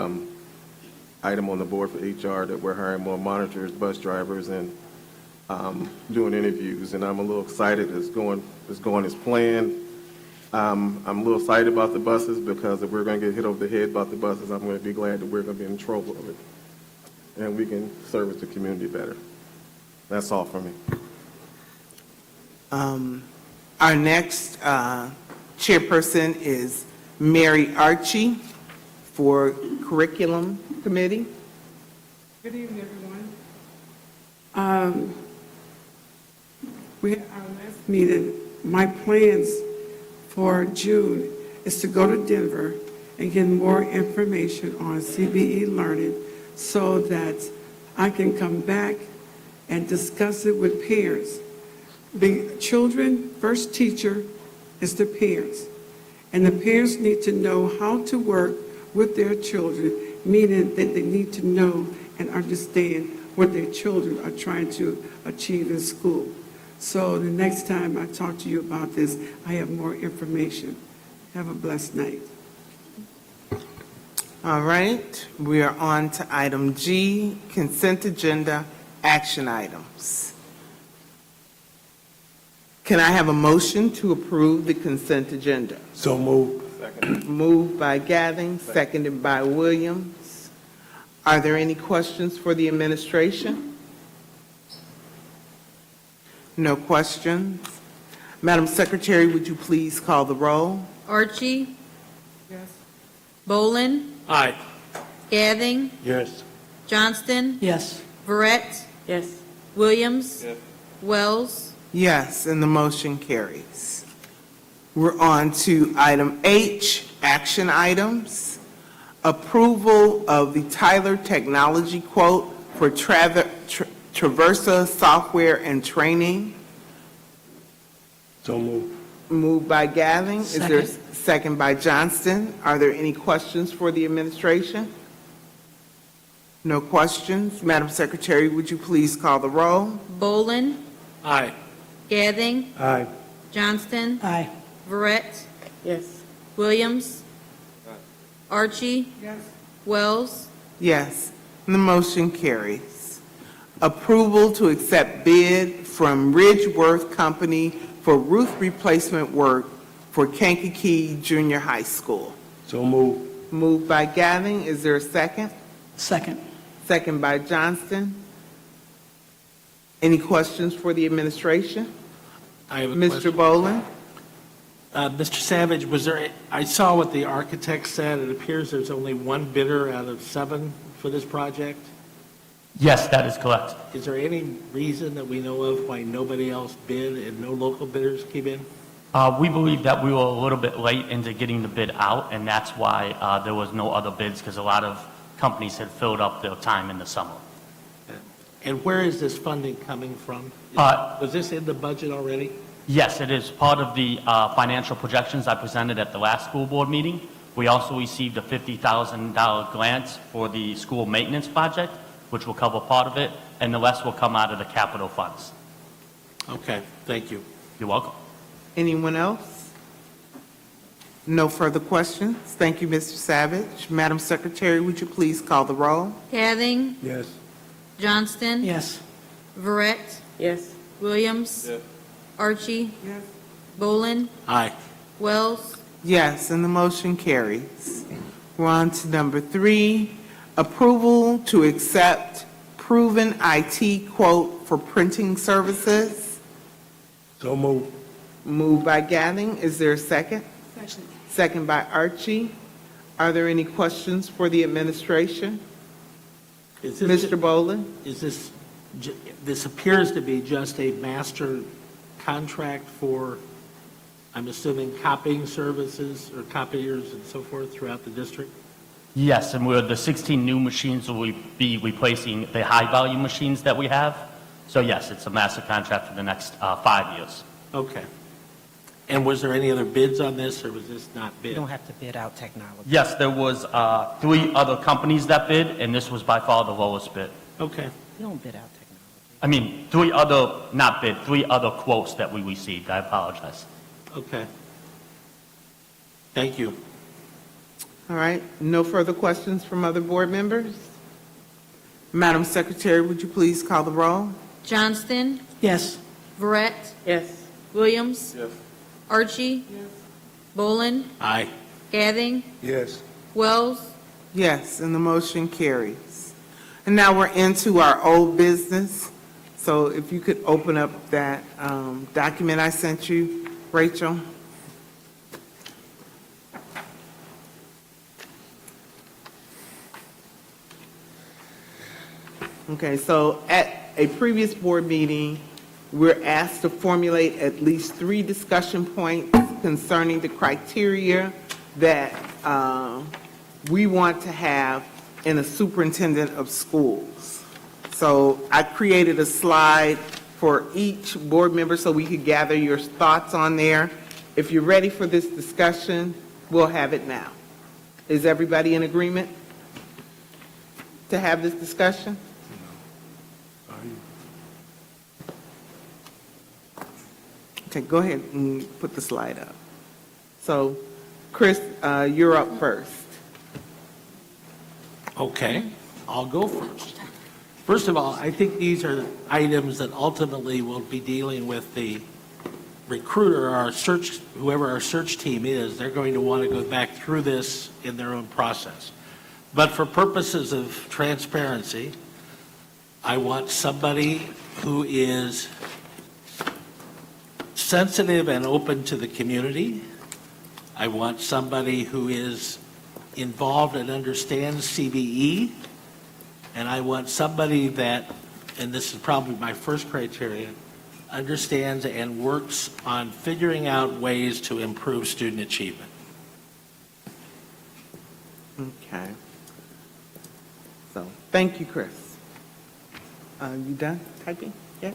item on the board for HR, that we're hiring more monitors, bus drivers, and doing interviews. And I'm a little excited it's going as planned. I'm a little excited about the buses, because if we're going to get hit over the head about the buses, I'm going to be glad that we're going to be in trouble of it, and we can service the community better. That's all for me. Our next chairperson is Mary Archie for Curriculum Committee. Good evening, everyone. We had our last meeting. My plans for June is to go to Denver and get more information on CBE learning so that I can come back and discuss it with parents. The children, first teacher is the parents. And the parents need to know how to work with their children, meaning that they need to know and understand what their children are trying to achieve in school. So the next time I talk to you about this, I have more information. Have a blessed night. All right, we are on to item G, consent agenda action items. Can I have a motion to approve the consent agenda? So moved. Moved by Gathing, seconded by Williams. Are there any questions for the administration? No questions. Madam Secretary, would you please call the roll? Archie, Yes. Bolin, Aye. Gathing, Yes. Johnston, Yes. Verret, Yes. Williams, Yes. Wells, Yes, and the motion carries. We're on to item H, action items. Approval of the Tyler Technology quote for Traversa software and training. So moved. Moved by Gathing. Is there a Second. second by Johnston? Are there any questions for the administration? No questions. Madam Secretary, would you please call the roll? Bolin, Aye. Gathing, Aye. Johnston, Aye. Verret, Yes. Williams, Archie, Yes. Wells, Yes, and the motion carries. Approval to accept bid from Ridgeworth Company for roof replacement work for Kankakee Junior High School. So moved. Moved by Gathing. Is there a second? Second. Second by Johnston. Any questions for the administration? I have a Mr. question. Bolin? Mr. Savage, I saw what the architect said. It appears there's only one bidder out of 7 for this project. Yes, that is correct. Is there any reason that we know of why nobody else bid and no local bidders came in? We believe that we were a little bit late into getting the bid out, and that's why there was no other bids, because a lot of companies had filled up their time in the summer. And where is this funding coming from? Was this in the budget already? Yes, it is part of the financial projections I presented at the last school board meeting. We also received a $50,000 grant for the school maintenance project, which will cover part of it, and the rest will come out of the capital funds. Okay, thank you. You're welcome. Anyone else? No further questions. Thank you, Mr. Savage. Madam Secretary, would you please call the roll? Gathing, Yes. Johnston, Yes. Verret, Yes. Williams, Yes. Archie, Yes. Bolin, Aye. Wells, Yes, and the motion carries. We're on to number 3, approval to accept proven IT quote for printing services. So moved. Moved by Gathing. Is there a second? Second. Second by Archie. Are there any questions for the administration? Is this- Mr. Bolin? Is this appears to be just a master contract for, I'm assuming, copying services or copiers and so forth throughout the district? Yes, and the 16 new machines will be replacing the high-volume machines that we have. So yes, it's a master contract for the next 5 years. Okay. And was there any other bids on this, or was this not You bid? don't have to bid out technology. Yes, there was 3 other companies that bid, and this was by far the lowest bid. Okay. You don't bid out technology. I mean, three other quotes that we received. I apologize. Okay. Thank you. All right, no further questions from other board members? Madam Secretary, would you please call the roll? Johnston, Yes. Verret, Yes. Williams. Yes. Archie. Bolin, Aye. Gathing, Yes. Wells. Yes, and the motion carries. And now we're into our old business. So if you could open up that document I sent you, Rachel. Okay, so at a previous board meeting, we're asked to formulate at least 3 discussion points concerning the criteria that we want to have in a superintendent of schools. So I created a slide for each board member so we could gather your thoughts on there. If you're ready for this discussion, we'll have it now. Is everybody in agreement to have this discussion? Okay, go ahead and put the slide up. So, Chris, you're up first. Okay, I'll go first. First of all, I think these are items that ultimately will be dealing with the recruiter, our search, whoever our search team is. They're going to want to go back through this in their own process. But for purposes of transparency, I want somebody who is sensitive and open to the community. I want somebody who is involved and understands CBE. And I want somebody that, and this is probably my first criteria, understands and works on figuring out ways to improve student achievement. Okay. So, thank you, Chris. You done typing? Yeah?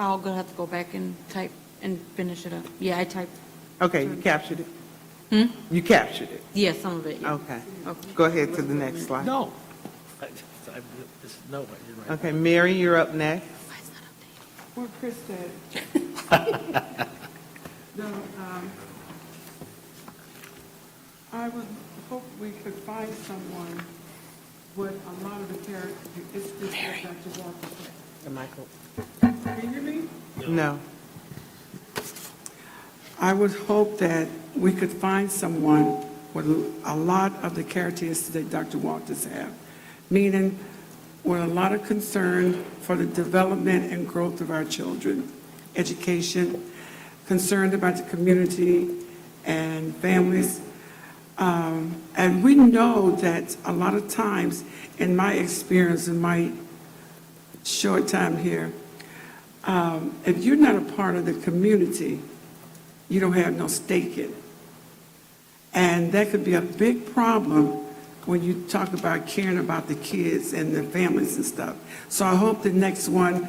I'm gonna have to go back and type and finish it up. Yeah, I typed. Okay, you captured it? You captured it? Yeah, some of it, yeah. Okay. Go ahead to the next slide. No. No, you're right. Okay, Mary, you're up next. What Chris said. No, I would hope we could find someone with a lot of the characteristics that Dr. Walker said. The Michael. Can you hear me? No. I would hope that we could find someone with a lot of the characteristics that Dr. Walters have, meaning with a lot of concern for the development and growth of our children, education, concerned about the community and families. And we know that a lot of times, in my experience, in my short time here, if you're not a part of the community, you don't have no stake in it. And that could be a big problem when you talk about caring about the kids and the families and stuff. So I hope the next one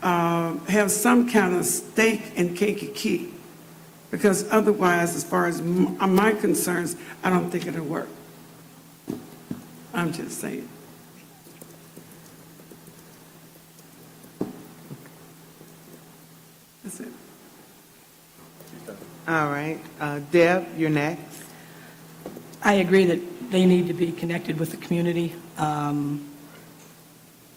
have some kind of stake in Kankakee, because otherwise, as far as my concerns, I don't think it'll work. I'm just saying. That's it. All right. Deb, you're next. I agree that they need to be connected with the community.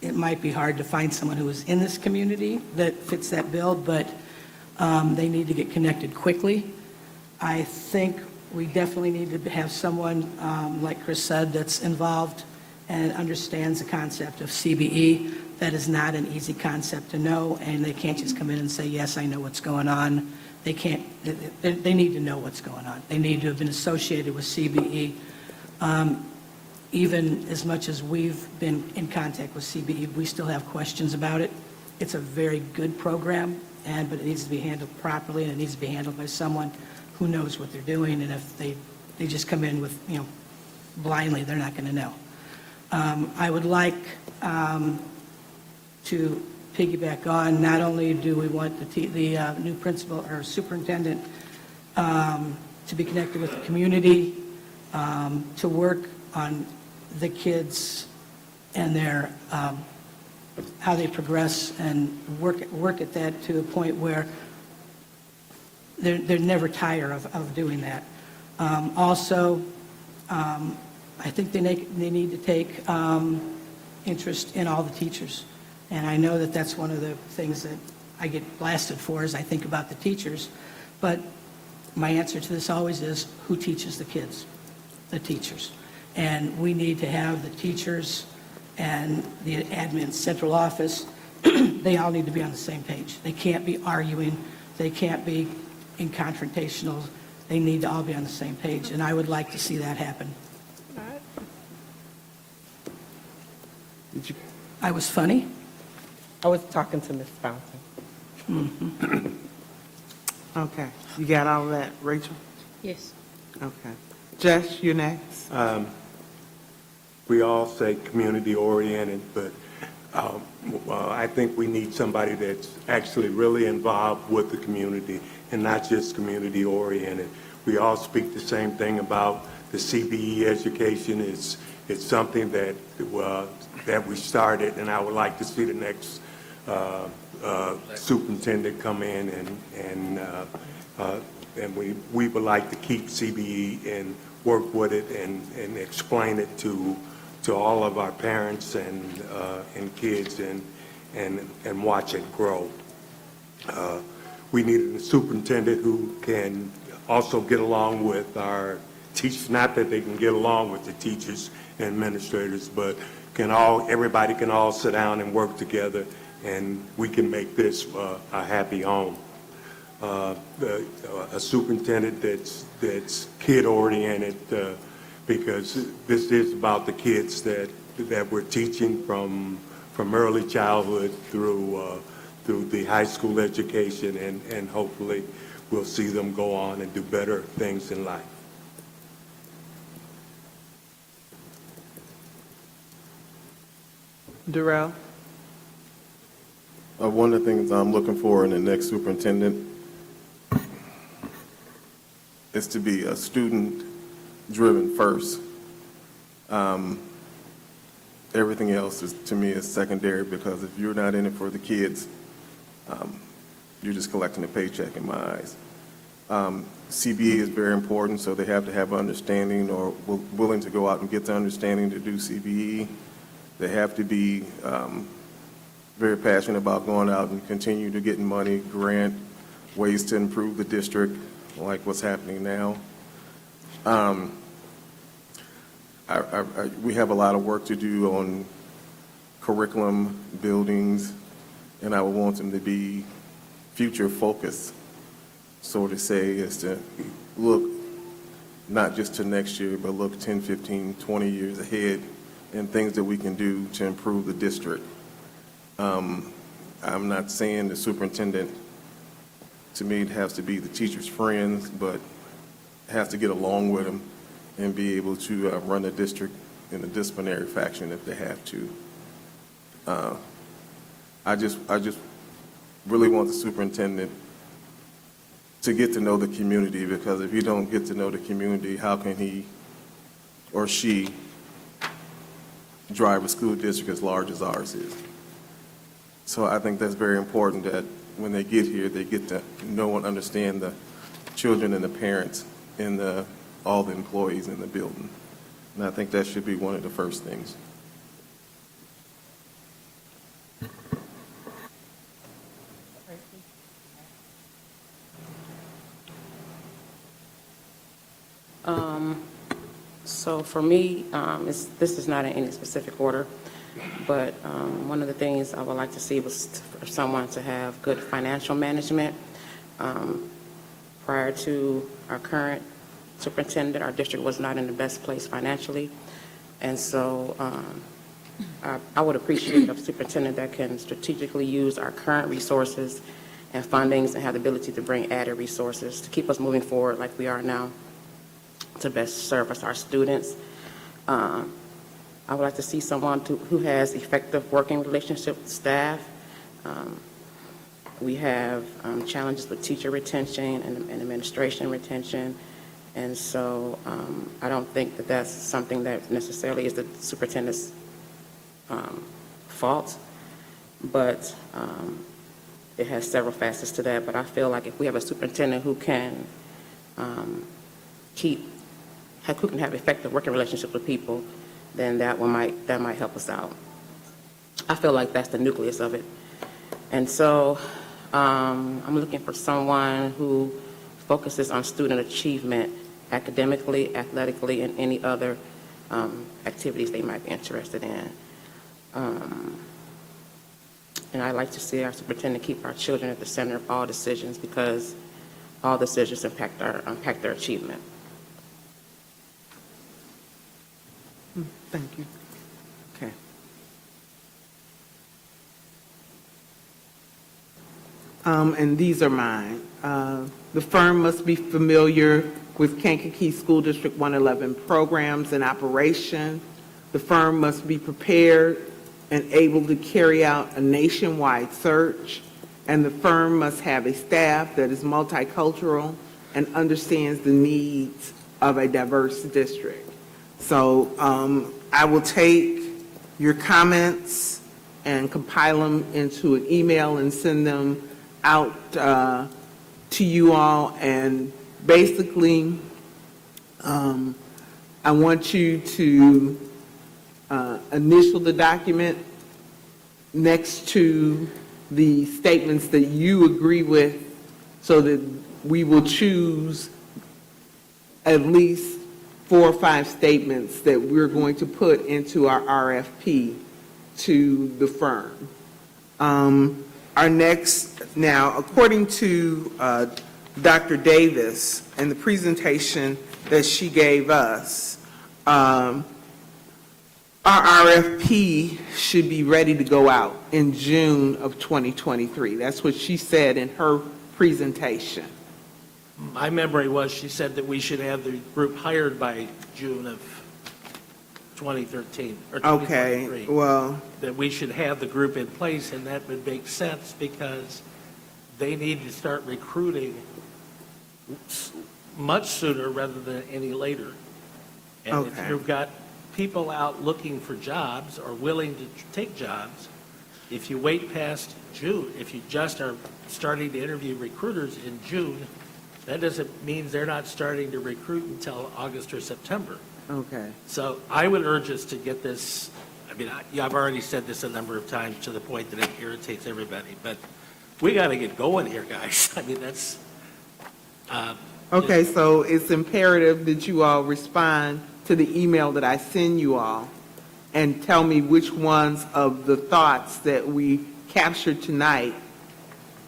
It might be hard to find someone who is in this community that fits that bill, but they need to get connected quickly. I think we definitely need to have someone, like Chris said, that's involved and understands the concept of CBE. That is not an easy concept to know, and they can't just come in and say, yes, I know what's going on. They can't, they need to know what's going on. They need to have been associated with CBE. Even as much as we've been in contact with CBE, we still have questions about it. It's a very good program, but it needs to be handled properly, and it needs to be handled by someone who knows what they're doing. And if they just come in with, blindly, they're not going to know. I would like to piggyback on, not only do we want the new principal or superintendent to be connected with the community, to work on the kids and their how they progress and work at that to a point where they're never tired of doing that. Also, I think they need to take interest in all the teachers. And I know that that's one of the things that I get blasted for as I think about the teachers. But my answer to this always is, who teaches the kids? The teachers. And we need to have the teachers and the admin central office, they all need to be on the same page. They can't be arguing. They can't be in confrontational. They need to all be on the same page. And I would like to see that happen. I was funny? I was talking to Ms. Fountain. Okay, you got all of that, Rachel? Yes. Okay. Jess, you're next. We all say community-oriented, but I think we need somebody that's actually really involved with the community and not just community-oriented. We all speak the same thing about the CBE education. It's something that we started, and I would like to see the next superintendent come in, and we would like to keep CBE and work with it and explain it to all of our parents and kids and watch it grow. We need a superintendent who can also get along with our teachers, not that they can get along with the teachers and administrators, but everybody can all sit down and work together, and we can make this a happy home. A superintendent that's kid-oriented, because this is about the kids that we're teaching from early childhood through the high school education, and hopefully we'll see them go on and do better things in life. Darrell? One of the things I'm looking for in the next superintendent is to be a student-driven first. Everything else to me is secondary, because if you're not in it for the kids, you're just collecting a paycheck in my eyes. CBE is very important, so they have to have understanding or willing to go out and get the understanding to do CBE. They have to be very passionate about going out and continue to getting money, grant, ways to improve the district, like what's happening now. We have a lot of work to do on curriculum, buildings, and I would want them to be future focused, so to say, is to look not just to next year, but look 10, 15, 20 years ahead and things that we can do to improve the district. I'm not saying the superintendent, to me, it has to be the teacher's friends, but has to get along with them and be able to run the district in a disciplinary fashion if they have to. I just really want the superintendent to get to know the community, because if you don't get to know the community, how can he or she drive a school district as large as ours is? So I think that's very important, that when they get here, they get to know and understand the children and the parents and all the employees in the building. And I think that should be one of the first things. So for me, this is not in any specific order, but one of the things I would like to see was for someone to have good financial management. Prior to our current superintendent, our district was not in the best place financially, and so I would appreciate a superintendent that can strategically use our current resources and fundings and have the ability to bring added resources to keep us moving forward like we are now, to best service our students. I would like to see someone who has effective working relationship with staff. We have challenges with teacher retention and administration retention, and so I don't think that that's something that necessarily is the superintendent's fault, but it has several facets to that. But I feel like if we have a superintendent who can who can have effective working relationships with people, then that might help us out. I feel like that's the nucleus of it. And so I'm looking for someone who focuses on student achievement academically, athletically, and any other activities they might be interested in. And I'd like to see our superintendent keep our children at the center of all decisions, because all decisions impact their achievement. Thank you. Okay. And these are mine. The firm must be familiar with Kankakee School District 111 programs and operation. The firm must be prepared and able to carry out a nationwide search. And the firm must have a staff that is multicultural and understands the needs of a diverse district. So I will take your comments and compile them into an email and send them out to you all. And basically, I want you to initial the document next to the statements that you agree with, so that we will choose at least 4 or 5 statements that we're going to put into our RFP to the firm. Our next, now, according to Dr. Davis and the presentation that she gave us, our RFP should be ready to go out in June of 2023. That's what she said in her presentation. My memory was she said that we should have the group hired by June of 2013 or 2023. Okay, well, That we should have the group in place, and that would make sense because they need to start recruiting much sooner rather than any later. And if Okay. you've got people out looking for jobs or willing to take jobs, if you wait past June, if you just are starting to interview recruiters in June, that doesn't mean they're not starting to recruit until August or September. okay. So I would urge us to get this, I mean, I've already said this a number of times to the point that it irritates everybody, but we got to get going here, guys. I mean, that's... Okay, so it's imperative that you all respond to the email that I send you all and tell me which ones of the thoughts that we captured tonight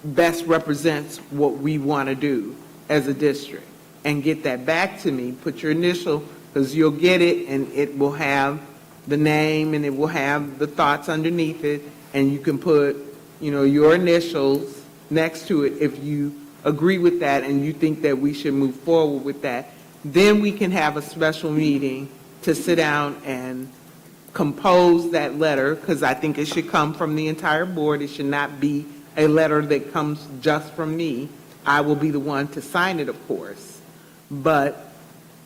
best represents what we want to do as a district. And get that back to me, put your initial, because you'll get it and it will have the name and it will have the thoughts underneath it, and you can put, you know, your initials next to it if you agree with that and you think that we should move forward with that. Then we can have a special meeting to sit down and compose that letter, because I think it should come from the entire board. It should not be a letter that comes just from me. I will be the one to sign it, of course, and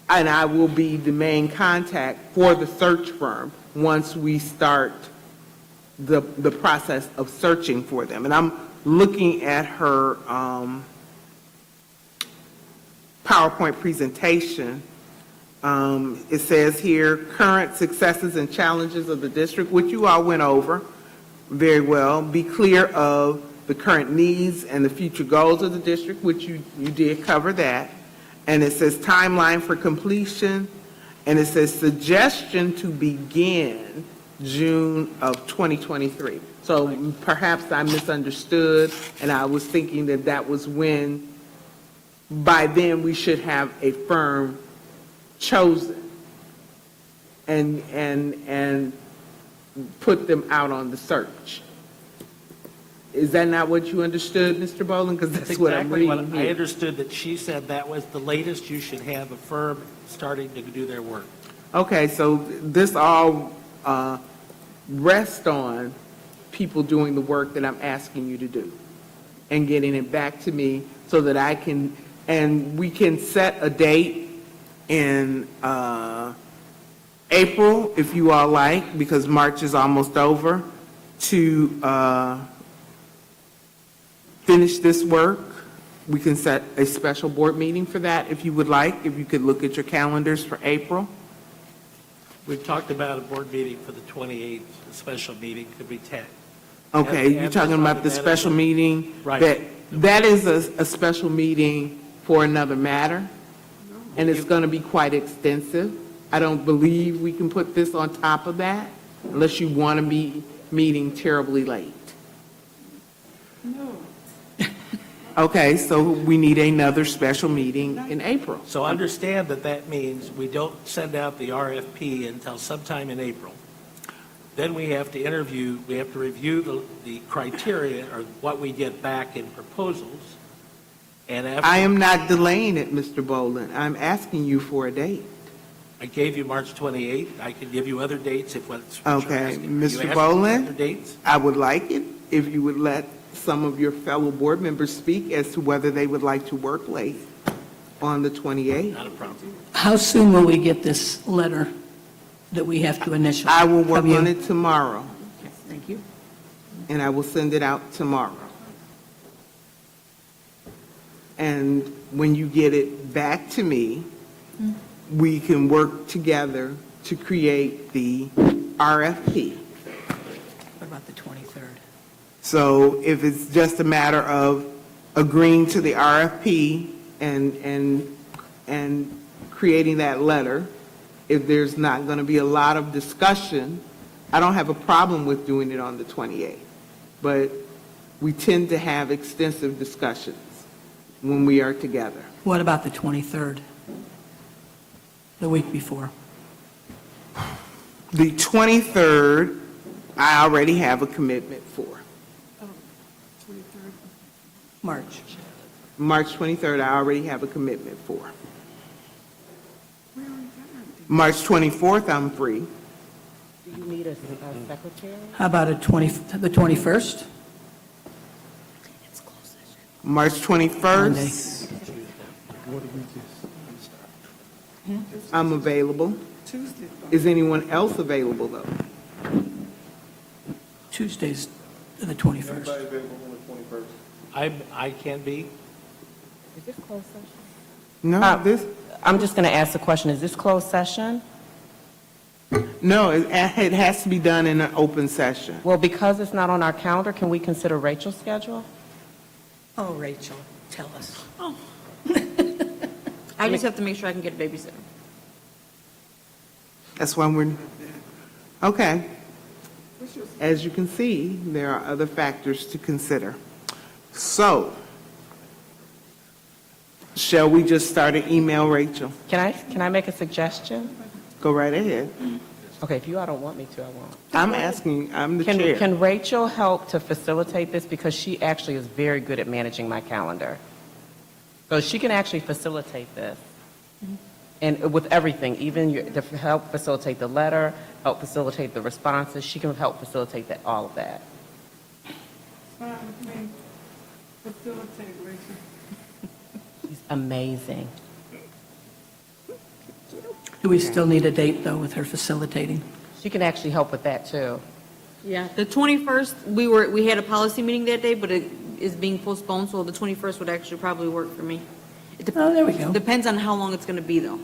I will be the main contact for the search firm once we start the process of searching for them. And I'm looking at her PowerPoint presentation. It says here, current successes and challenges of the district, which you all went over very well. Be clear of the current needs and the future goals of the district, which you did cover that. And it says timeline for completion, and it says suggestion to begin June of 2023. So perhaps I misunderstood, and I was thinking that that was when, by then, we should have a firm chosen and put them out on the search. Is that not what you understood, Mr. Boland? Because that's what I'm exactly what reading I here. understood, that she said that was the latest you should have a firm starting to do their work. Okay, so this all rests on people doing the work that I'm asking you to do and getting it back to me so that I can, and we can set a date in April, if you all like, because March is almost over, to finish this work. We can set a special board meeting for that if you would like, if you could look at your calendars for April. We've talked about a board meeting for the 28th, a special meeting, could be 10. Okay, And- you're and talking that's about on the that special end. meeting? Right. That is a special meeting for another matter, and it's going to be quite extensive. I don't believe we can put this on top of that unless you want to be meeting terribly late. No. Okay, so we need another special meeting in April. So understand that that means we don't send out the RFP until sometime in April. Then we have to review the criteria or what we get back in proposals. And after. I am not delaying it, Mr. Boland. I'm asking you for a date. I gave you March 28th. I can give you other dates if what's. what you're Okay, asking. You Mr. asked me for Boland? other dates? I would like it if you would let some of your fellow board members speak as to whether they would like to work late on the 28th. Not a problem. How soon will we get this letter that we have to initial? I will work from you? on it tomorrow, Thank you. and I will send it out tomorrow. And when you get it back to me, we can work together to create the RFP. What about the 23rd? So if it's just a matter of agreeing to the RFP and creating that letter, if there's not going to be a lot of discussion, I don't have a problem with doing it on the 28th. But we tend to have extensive discussions when we are together. What about the 23rd? The week before? The 23rd, I already have a commitment for. March. March 23rd, I already have a commitment for. March 24th, I'm free. Do you need a secretary? How about the 21st? March 21st, I'm available. Tuesday. Is anyone else available, though? Tuesday's the 21st. Everybody available on the 21st? I can be. Is this closed session? No, I'm just going to ask the question, is this closed session? no, it has to be done in an open session. Well, because it's not on our calendar, can we consider Rachel's schedule? Oh, Rachel, tell us. I just have to make sure I can get a babysitter. That's why we're, okay. As you can see, there are other factors to consider. So, shall we just start an email, Rachel? Can I make a suggestion? Go right ahead. Okay, if you all don't want me to, I won't. I'm asking, I'm the chair. Can Rachel help to facilitate this? Because she actually is very good at managing my calendar. So she can actually facilitate this. And with everything, even to help facilitate the letter, help facilitate the responses, she can help facilitate that, all of that. Fine with me. Facilitate, Rachel. She's amazing. Do we still need a date, though, with her facilitating? She can actually help with that, too. Yeah, the 21st, we had a policy meeting that day, but it is being postponed, so the 21st would actually probably work for me. Oh, there we go. Depends on how long it's going to be, though.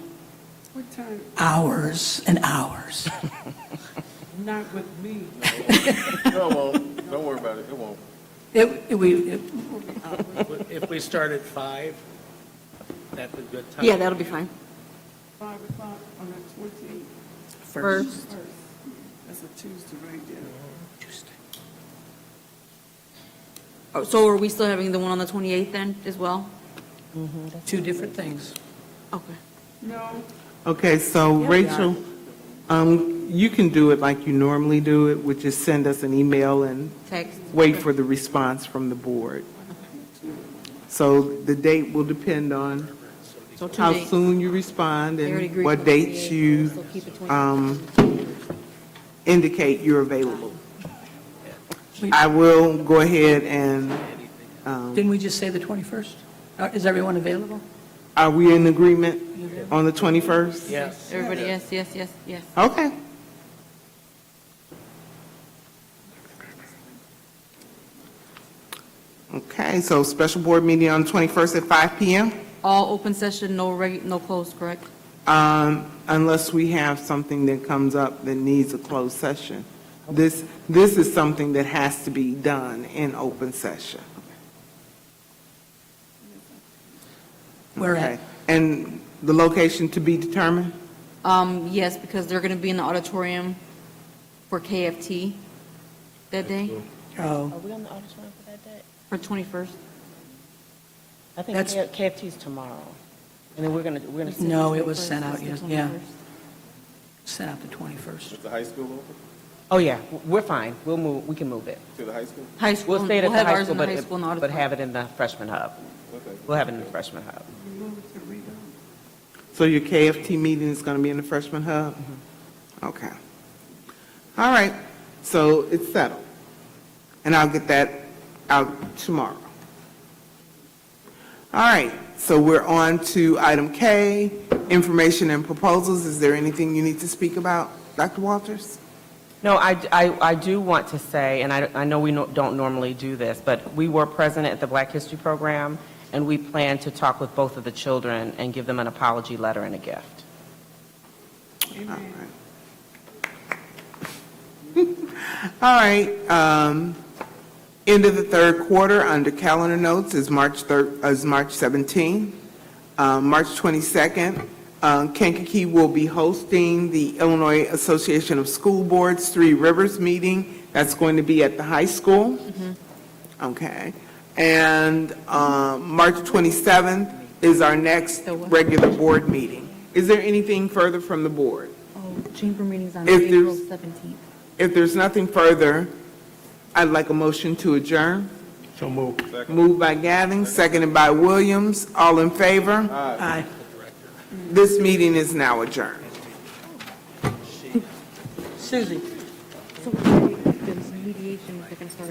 What time? Hours and hours. Not with me. No, it won't. Don't worry about it. It won't. If we start at 5, that's a good time. Yeah, that'll be fine. 5 o'clock on the 28th. First. That's a Tuesday right there. Oh, so are we still having the one on the 28th then, as well? Two different things. Okay. No. Okay, so Rachel, you can do it like you normally do it, which is send us an email and Text. wait for the response from the board. So the date will depend on So 2 how days. soon you respond They already and agreed what for the dates 28th, you so keep it 28th. indicate you're available. I will go ahead and, Didn't we just say the 21st? Is everyone available? are we in agreement on the 21st? Yes. Everybody, yes, yes, yes, yes. Okay. Okay, so special board meeting on the 21st at 5 PM? All open session, no closed, correct? Unless we have something that comes up that needs a closed session. This is something that has to be done in open session. Where at? Okay. And the location to be determined? Yes, because they're going to be in the auditorium for KFT that day, Oh, Are we on the auditorium for that day? for 21st. I think That's- KFT's tomorrow. And then we're gonna see. no, it was sent out, It's the yeah. 21st. Sent out the 21st. Is the high school open? Oh, yeah, we're fine. We'll move, we can move it. To the high school? High school, We'll stay at we'll the have high ours school, in the but high school and but auditorium. have it in the freshman hub. Okay. We'll have it in the freshman hub. So your KFT meeting is going to be in the freshman hub? Okay. All right, so it's settled. And I'll get that out tomorrow. All right, so we're on to item K, information and proposals. Is there anything you need to speak about, Dr. Walters? No, I do want to say, and I know we don't normally do this, but we were present at the Black History Program, and we plan to talk with both of the children and give them an apology letter and a gift. All right. All right, end of the third quarter, under calendar notes, is March 17. March 22nd, Kankakee will be hosting the Illinois Association of School Boards Three Rivers meeting. That's going to be at the high school. Okay. And March 27th is our next regular board meeting. Is there anything further from the board? Oh, chamber meeting's on If April there's- 17th. If there's nothing further, I'd like a motion to adjourn. So moved. Moved by Gadding, seconded by Williams. All in favor? Aye. This meeting is now adjourned. Susie? So, the mediation, they're going to start